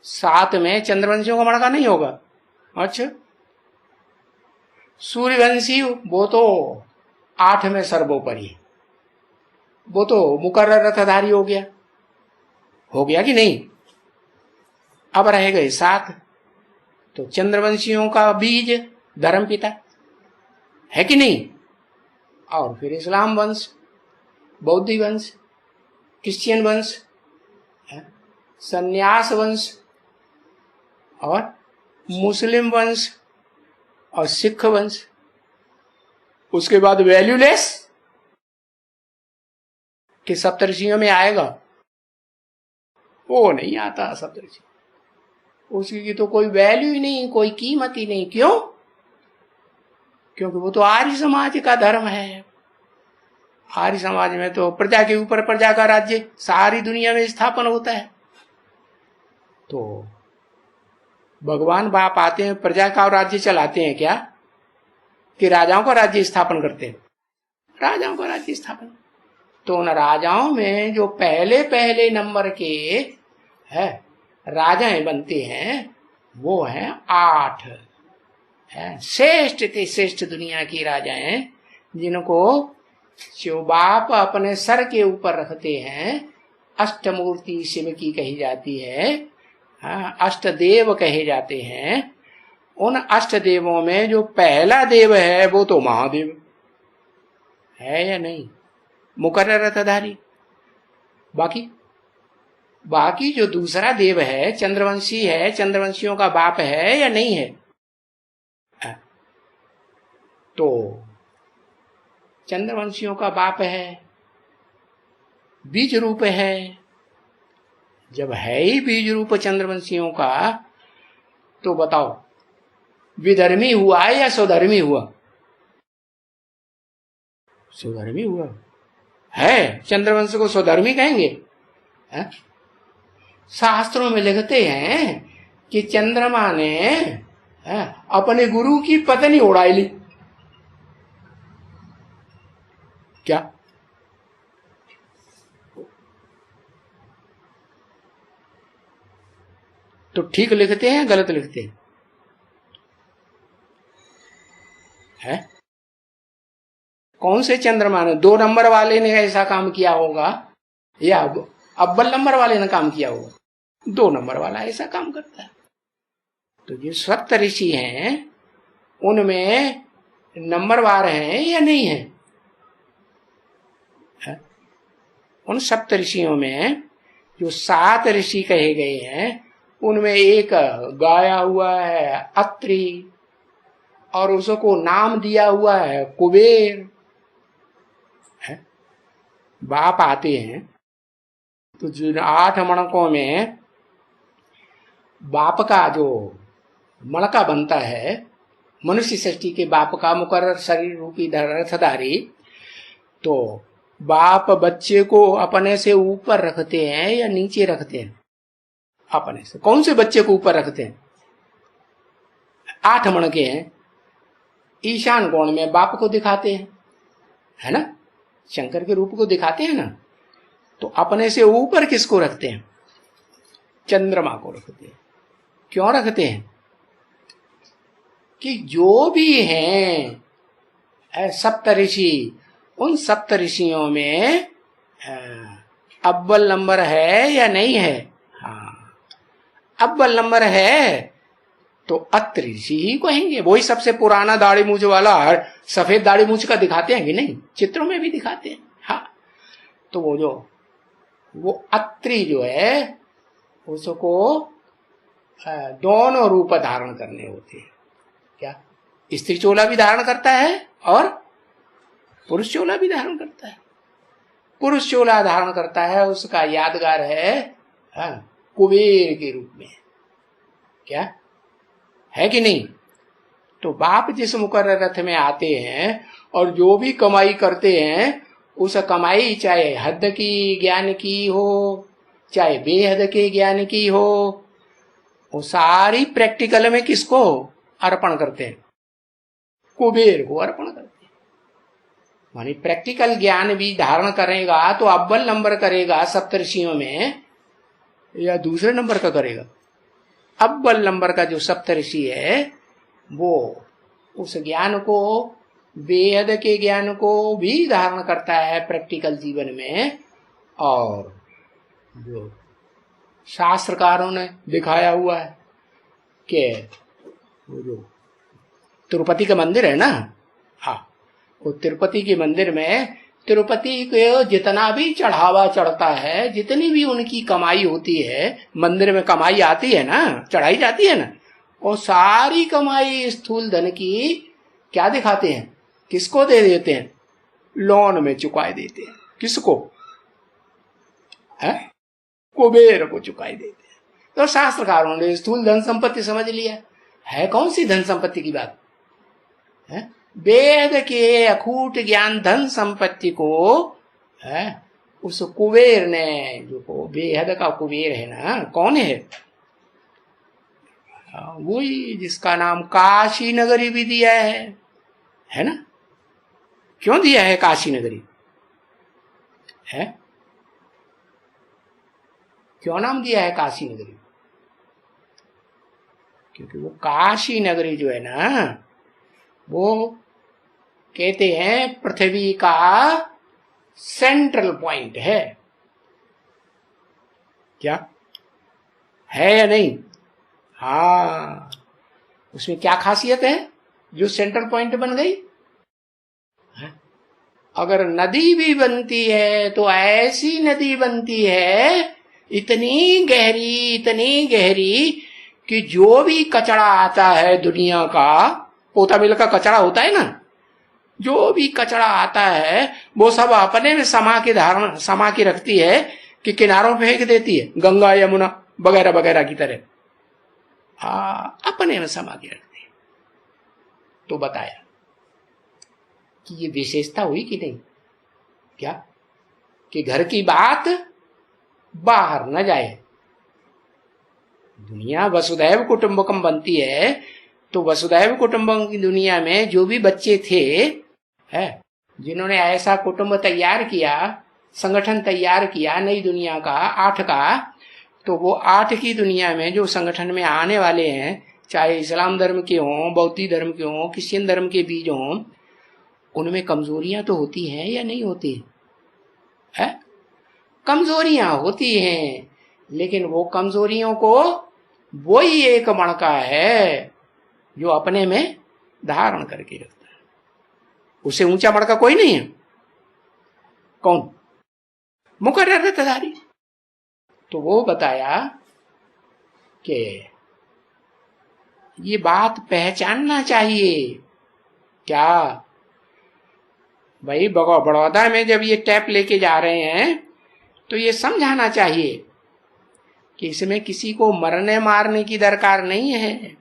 7 में चंद्रवंशियों का मणका नहीं होगा। अच्छा, सूर्यवंशी वो तो 8 में सर्वोपरि, वो तो मुकर्रर रथधारी हो गया कि नहीं? अब रह गए 7। तो चंद्रवंशियों का बीज धर्मपिता है कि नहीं? और फिर इस्लाम वंश, बौद्ध वंश, क्रिश्चियन वंश, सन्यास वंश, और मुस्लिम वंश, और सिख वंश। उसके बाद वैल्यूलेस कि सप्तऋषियों में आएगा? वो नहीं आता सप्तऋषि। उसकी तो कोई वैल्यू ही नहीं, कोई कीमत ही नहीं। क्यों? क्योंकि वो तो आर्य समाज का धर्म है। आर्य समाज में तो प्रजा के ऊपर प्रजा का राज्य सारी दुनिया में स्थापन होता है। तो भगवान बाप आते हैं, प्रजा का राज्य चलाते हैं क्या, कि राजाओं का राज्य स्थापन करते हैं? राजाओं का राज्य स्थापन। तो उन राजाओं में जो पहले पहले नंबर के है, राजाएं बनते हैं वो हैं 8 है, श्रेष्ठ थे, श्रेष्ठ दुनिया की राजाएं, जिनको जो बाप अपने सर के ऊपर रखते हैं। अष्टमूर्ति शिव की कही जाती है, अष्टदेव कहे जाते हैं। उन अष्ट देवों में जो पहला देव है वो तो महादेव है या नहीं, मुकर्रर रथधारी। बाकी जो दूसरा देव है चंद्रवंशी है, चंद्रवंशियों का बाप है या नहीं है? तो चंद्रवंशियों का बाप है, बीज रूप है। जब है ही बीज रूप चंद्रवंशियों का, तो बताओ विधर्मी हुआ या स्वधर्मी हुआ? स्वधर्मी हुआ है। चंद्रवंश को स्वधर्मी कहेंगे? है? शास्त्रों में लिखते हैं कि चंद्रमा ने अपने गुरु की पत्नी उड़ाई ली। क्या? तो ठीक लिखते हैं गलत लिखते हैं? है? कौन से चंद्रमा ने? 2 नंबर वाले ने ऐसा काम किया होगा या अव्वल नंबर वाले ने काम किया होगा? 2 नंबर वाला ऐसा काम करता है। तो जो सप्त ऋषि हैं उनमें नंबरवार हैं या नहीं है? उन सप्त ऋषियों में जो 7 ऋषि कहे गए हैं उनमें एक गाया हुआ है अत्रि, और उसको नाम दिया हुआ है कुबेर। बाप आते हैं तो जिन 8 मणकों में बाप का जो मणका बनता है, मनुष्य सृष्टि के बाप का मुकर्रर शरीर रूपी रथधारी, तो बाप बच्चे को अपने से ऊपर रखते हैं या नीचे रखते हैं? अपने से। कौन से बच्चे को ऊपर रखते हैं? 8 मणके हैं, ईशान कोण में बाप को दिखाते हैं, है ना, शंकर के रूप को दिखाते हैं ना। तो अपने से ऊपर किसको रखते हैं? चंद्रमा को रखते हैं। क्यों रखते हैं? कि जो भी हैं सप्त ऋषि, उन सप्त ऋषियों में अव्वल नंबर है या नहीं है? हाँ, अव्वल नंबर है तो अत्रि ऋषि ही कहेंगे। वही सबसे पुराना दाढ़ी मूछ वाला, सफेद दाढ़ी मूछ का दिखाते हैं कि नहीं? चित्रों में भी दिखाते हैं। हाँ, तो वो अत्रि जो है उसको दोनों रूप धारण करने होते हैं। क्या? स्त्री चोला भी धारण करता है और पुरुष चोला भी धारण करता है। पुरुष चोला धारण करता है, उसका यादगार है कुबेर के रूप में। क्या है कि नहीं? तो बाप जिस मुकर्रर रथ में आते हैं और जो भी कमाई करते हैं, उस कमाई चाहे हद की ज्ञान की हो चाहे बेहद के ज्ञान की हो, वो सारी प्रैक्टिकल में किसको अर्पण करते हैं? कुबेर को अर्पण करते हैं। मानी प्रैक्टिकल ज्ञान भी धारण करेगा तो अव्वल नंबर करेगा सप्तऋषियों में या दूसरे नंबर का करेगा? अव्वल नंबर का जो सप्तऋषि है वो उस ज्ञान को, बेहद के ज्ञान को भी धारण करता है प्रैक्टिकल जीवन में। और जो शास्त्रकारों ने दिखाया हुआ है कि वो जो तिरुपति का मंदिर है ना, हाँ, वो तिरुपति के मंदिर में तिरुपति को जितना भी चढ़ावा चढ़ता है, जितनी भी उनकी कमाई होती है, मंदिर में कमाई आती है ना, चढ़ाई जाती है ना, और सारी कमाई स्थूल धन की क्या दिखाते हैं? किसको दे देते हैं? लोन में चुकाए देते हैं। किसको? है कुबेर को चुकाई देते हैं। तो शास्त्रकारों ने स्थूल धन संपत्ति समझ लिया। है कौन सी धन संपत्ति की बात है? वेद के अखूट ज्ञान धन संपत्ति को है उस कुबेर ने, जो बेहद का कुबेर है ना, कौन है? वही जिसका नाम काशी नगरी भी दिया है ना। क्यों दिया है काशी नगरी? है क्यों नाम दिया है काशी नगरी? क्योंकि वो काशी नगरी जो है ना, वो कहते हैं पृथ्वी का सेंट्रल पॉइंट है। क्या है या नहीं? हाँ, उसमें क्या खासियत है जो सेंट्रल पॉइंट बन गई? अगर नदी भी बनती है तो ऐसी नदी बनती है इतनी गहरी कि जो भी कचरा आता है दुनिया का, पोता मिल का कचरा होता है ना, जो भी कचरा आता है वो सब अपने में समा के रखती है कि किनारों पे फेंक देती है, गंगा यमुना वगैरह वगैरह की तरह अपने में समा के रखती है। तो बताया कि ये विशेषता हुई कि नहीं? क्या कि घर की बात बाहर न जाए। दुनिया वसुधैव कुटुंबकम बनती है, तो वसुधैव कुटुंबकम की दुनिया में जो भी बच्चे थे, है जिन्होंने ऐसा कुटुंब तैयार किया, संगठन तैयार किया नई दुनिया का 8 का, तो वो 8 की दुनिया में जो संगठन में आने वाले हैं, चाहे इस्लाम धर्म के हों, बौद्ध धर्म के हों, क्रिश्चियन धर्म के बीज हों, उनमें कमजोरियां तो होती हैं या नहीं होती है? कमजोरियां होती हैं, लेकिन वो कमजोरियों को वही एक मणका है जो अपने में धारण करके रखता है। उससे ऊंचा मणका कोई नहीं है। कौन? मुकर्रर रत्नधारी। तो वो बताया कि ये बात पहचानना चाहिए। क्या भाई, बड़ौदा में जब ये टैप लेके जा रहे हैं तो ये समझाना चाहिए कि इसमें किसी को मरने मारने की दरकार नहीं है।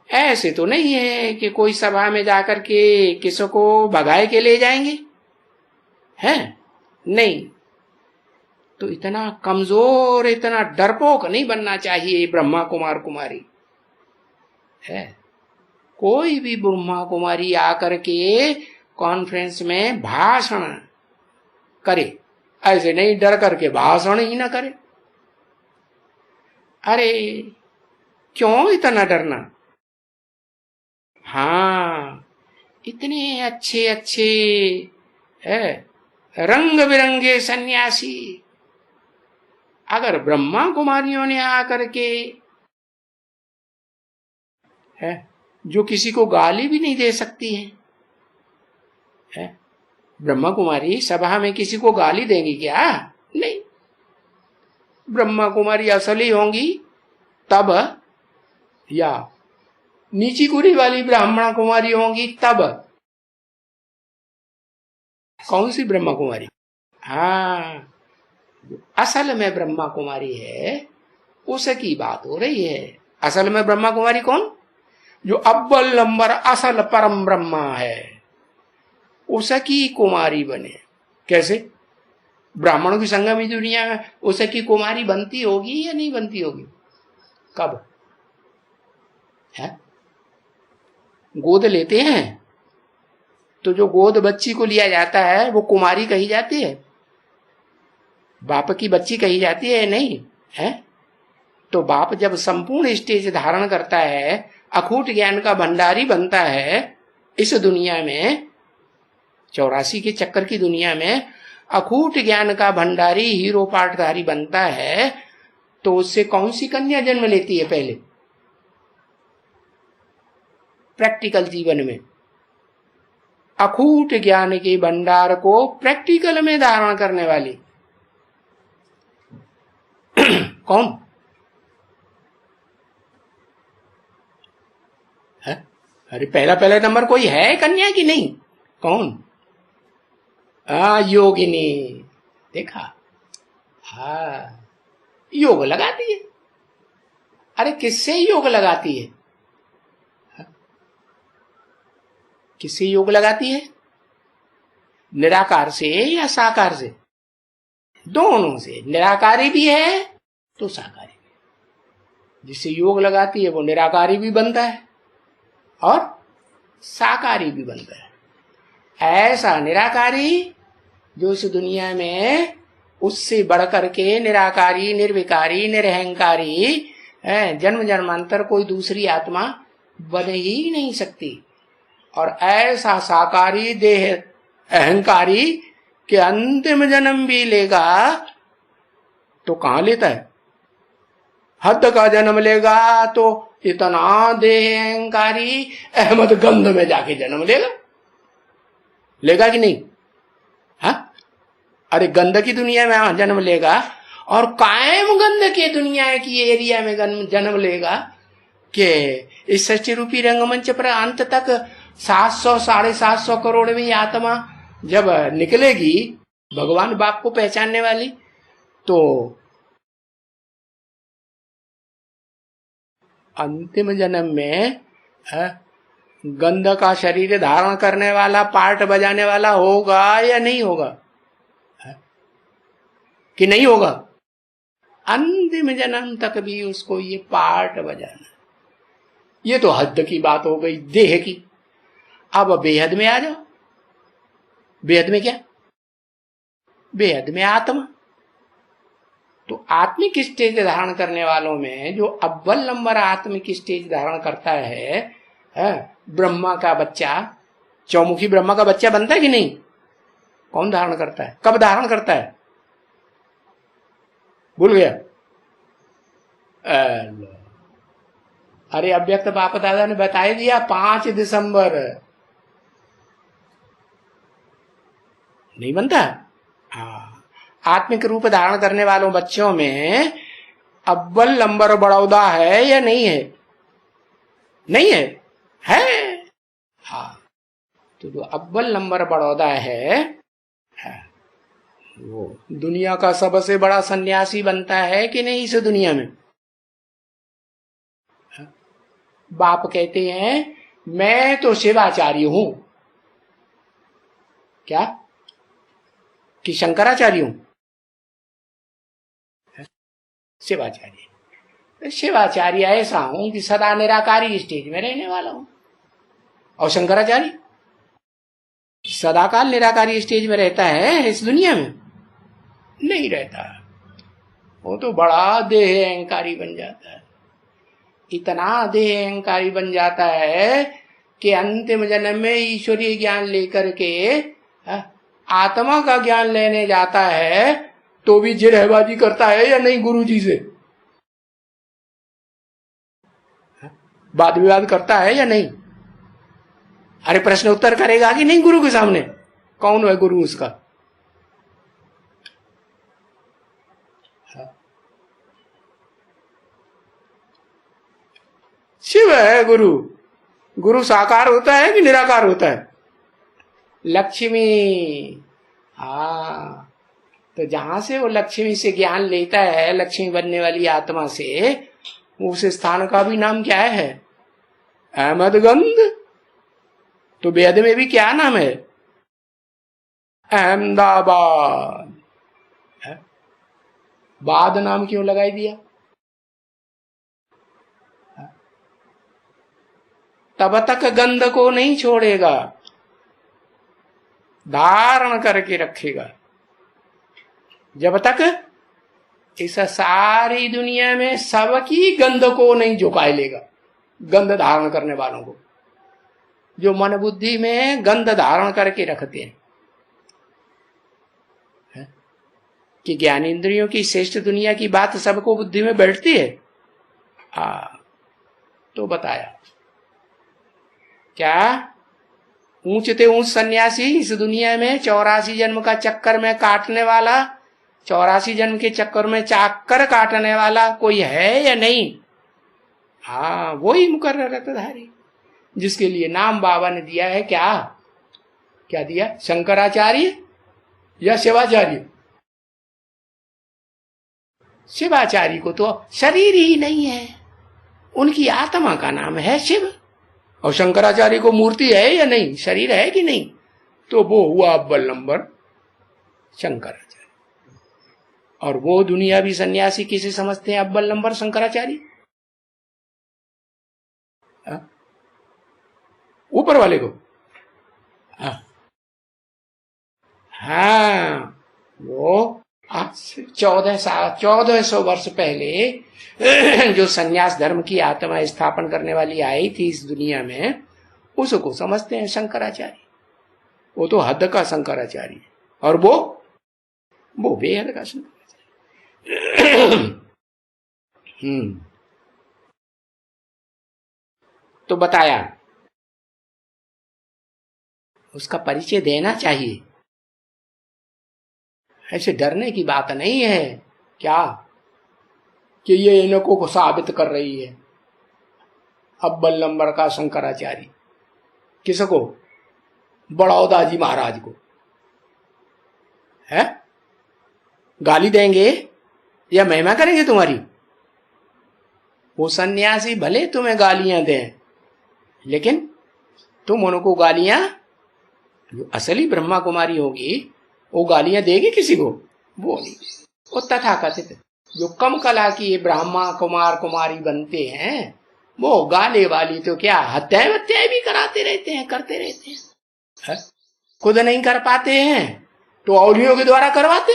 ऐसे तो नहीं है कि कोई सभा में जाकर के किसी को भगाए के ले जाएंगे, हैं? नहीं। तो इतना कमजोर, इतना डरपोक नहीं बनना चाहिए ब्रह्मा कुमार कुमारी, है? कोई भी ब्रह्मा कुमारी आकर के कॉन्फ्रेंस में भाषण करे, ऐसे नहीं डर करके भाषण ही ना करे। अरे क्यों इतना डरना? हाँ, इतने अच्छे अच्छे है रंग बिरंगे सन्यासी अगर ब्रह्मा कुमारियों ने आकर के, है जो किसी को गाली भी नहीं दे सकती है, ब्रह्मा कुमारी सभा में किसी को गाली देंगी क्या? नहीं। ब्रह्मा कुमारी असली होंगी तब, या नीची कुरी वाली ब्राह्मणा कुमारी होंगी तब? कौन सी ब्रह्मा कुमारी? हाँ, असल में ब्रह्मा कुमारी है उसकी बात हो रही है। असल में ब्रह्मा कुमारी कौन? जो अव्वल नंबर असल परम ब्रह्मा है, उसकी कुमारी बने। कैसे? ब्राह्मणों की संगमी दुनिया में उसकी कुमारी बनती होगी या नहीं बनती होगी? कब? है गोद लेते हैं तो जो गोद बच्ची को लिया जाता है वो कुमारी कही जाती है, बाप की बच्ची कही जाती है नहीं है? तो बाप जब संपूर्ण स्टेज धारण करता है, अखूट ज्ञान का भंडारी बनता है इस दुनिया में, 84 के चक्कर की दुनिया में अखूट ज्ञान का भंडारी हीरो पाठधारी बनता है, तो उससे कौन सी कन्या जन्म लेती है? पहले प्रैक्टिकल जीवन में अखूट ज्ञान के भंडार को प्रैक्टिकल में धारण करने वाली कौन है? अरे पहला नंबर कोई है कन्या की नहीं? कौन? योगिनी। देखा? हाँ, योग लगाती है। अरे किससे योग लगाती है? किससे योग लगाती है? निराकार से या साकार से? दोनों से। निराकारी भी है तो साकारी भी है। जिससे योग लगाती है वो निराकारी भी बनता है और साकारी भी बनता है। ऐसा निराकारी जो इस दुनिया में उससे बढ़कर के निराकारी, निर्विकारी, निरहंकारी है, जन्म जन्मांतर कोई दूसरी आत्मा बन ही नहीं सकती। और ऐसा साकारी देह अहंकारी कि अंतिम जन्म भी लेगा तो कहां लेता है, हद का जन्म लेगा तो इतना देह अहंकारी अहमद गंध में जाके जन्म लेगा, लेगा कि नहीं? हाँ, अरे गंध की दुनिया में जन्म लेगा और कायम गंध के दुनिया की एरिया में जन्म लेगा कि इस सृष्टि रूपी रंगमंच पर अंत तक 700 750 करोड़वीं आत्मा जब निकलेगी भगवान बाप को पहचानने वाली, तो अंतिम जन्म में गंध का शरीर धारण करने वाला, पार्ट बजाने वाला होगा या नहीं होगा? कि नहीं होगा? अंतिम जन्म तक भी उसको ये पार्ट बजाना। ये तो हद की बात हो गई देह की। अब बेहद में आ जाओ। बेहद में क्या? बेहद में आत्मा। तो आत्मिक स्टेज धारण करने वालों में जो अव्वल नंबर आत्मिक स्टेज धारण करता है, ब्रह्मा का बच्चा, चौमुखी ब्रह्मा का बच्चा बनता है कि नहीं? कौन धारण करता है? कब धारण करता है? भूल गया? अरे अव्यक्त बाप दादा ने बता दिया 5 दिसंबर। नहीं बनता? हाँ, आत्मिक रूप धारण करने वालों बच्चों में अव्वल नंबर बड़ौदा है या नहीं है? नहीं है? है। हाँ, तो जो अव्वल नंबर बड़ौदा है वो दुनिया का सबसे बड़ा सन्यासी बनता है कि नहीं इस दुनिया में? बाप कहते हैं मैं तो शिवाचार्य हूं। क्या? कि शंकराचार्य हूं? शिवाचार्य। शिवाचार्य ऐसा हूं कि सदा निराकारी स्टेज में रहने वाला हूं। और शंकराचार्य सदाकाल निराकारी स्टेज में रहता है इस दुनिया में? नहीं रहता। वो तो बड़ा देह अहंकारी बन जाता है। इतना देह अहंकारी बन जाता है कि अंतिम जन्म में ईश्वरीय ज्ञान लेकर के आत्मा का ज्ञान लेने जाता है तो भी जिरहबाजी करता है या नहीं गुरु जी से? वाद विवाद करता है या नहीं? अरे प्रश्न उत्तर करेगा कि नहीं गुरु के सामने? कौन है गुरु उसका? शिव है गुरु। गुरु साकार होता है कि निराकार होता है? लक्ष्मी। हाँ, तो जहां से वो लक्ष्मी से ज्ञान लेता है, लक्ष्मी बनने वाली आत्मा से, उस स्थान का भी नाम क्या है? अहमदगंज। तो वेद में भी क्या नाम है? अहमदाबाद। बाद नाम क्यों लगाई दिया? तब तक गंध को नहीं छोड़ेगा, धारण करके रखेगा जब तक इस सारी दुनिया में सबकी गंध को नहीं झुकाए लेगा। गंध धारण करने वालों को, जो मन बुद्धि में गंध धारण करके रखते हैं कि ज्ञान इंद्रियों की श्रेष्ठ दुनिया की बात सबको बुद्धि में बैठती है। तो बताया क्या? ऊंचते ऊंच सन्यासी इस दुनिया में 84 जन्म का चक्कर में काटने वाला, 84 जन्म के चक्कर में चाकर काटने वाला कोई है या नहीं? हाँ, वही मुकर्रर रत्नधारी, जिसके लिए नाम बाबा ने दिया है क्या? क्या दिया? शंकराचार्य या शिवाचार्य? शिवाचार्य को तो शरीर ही नहीं है, उनकी आत्मा का नाम है शिव। और शंकराचार्य को मूर्ति है या नहीं? शरीर है कि नहीं? तो वो हुआ अव्वल नंबर शंकराचार्य। और वो दुनिया भी सन्यासी किसे समझते हैं अव्वल नंबर शंकराचार्य? ऊपर वाले को। हाँ, वो आज से 1400 वर्ष पहले जो सन्यास धर्म की आत्मा स्थापन करने वाली आई थी इस दुनिया में, उसको समझते हैं शंकराचार्य। वो तो हद का शंकराचार्य है, और वो बेहद का शंकराचार्य। तो बताया, उसका परिचय देना चाहिए। ऐसे डरने की बात नहीं है क्या कि ये इनको को साबित कर रही है। अव्वल नंबर का शंकराचार्य किसको? बड़ौदा जी महाराज को है गाली देंगे या महिमा करेंगे तुम्हारी? वो सन्यासी भले तुम्हें गालियां दें, लेकिन तुम उनको गालियां, जो असली ब्रह्मा कुमारी होगी वो गालियां देगी किसी को? वो नहीं। वो तथाकथित जो कम कला की ब्राह्मण कुमार कुमारी बनते हैं, वो गाले वाली तो क्या हत्याएं वत्याएं भी कराते रहते हैं, करते रहते हैं। खुद नहीं कर पाते हैं तो औलियों के द्वारा करवाते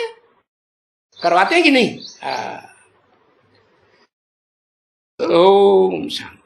हैं कि नहीं? ओम शांति।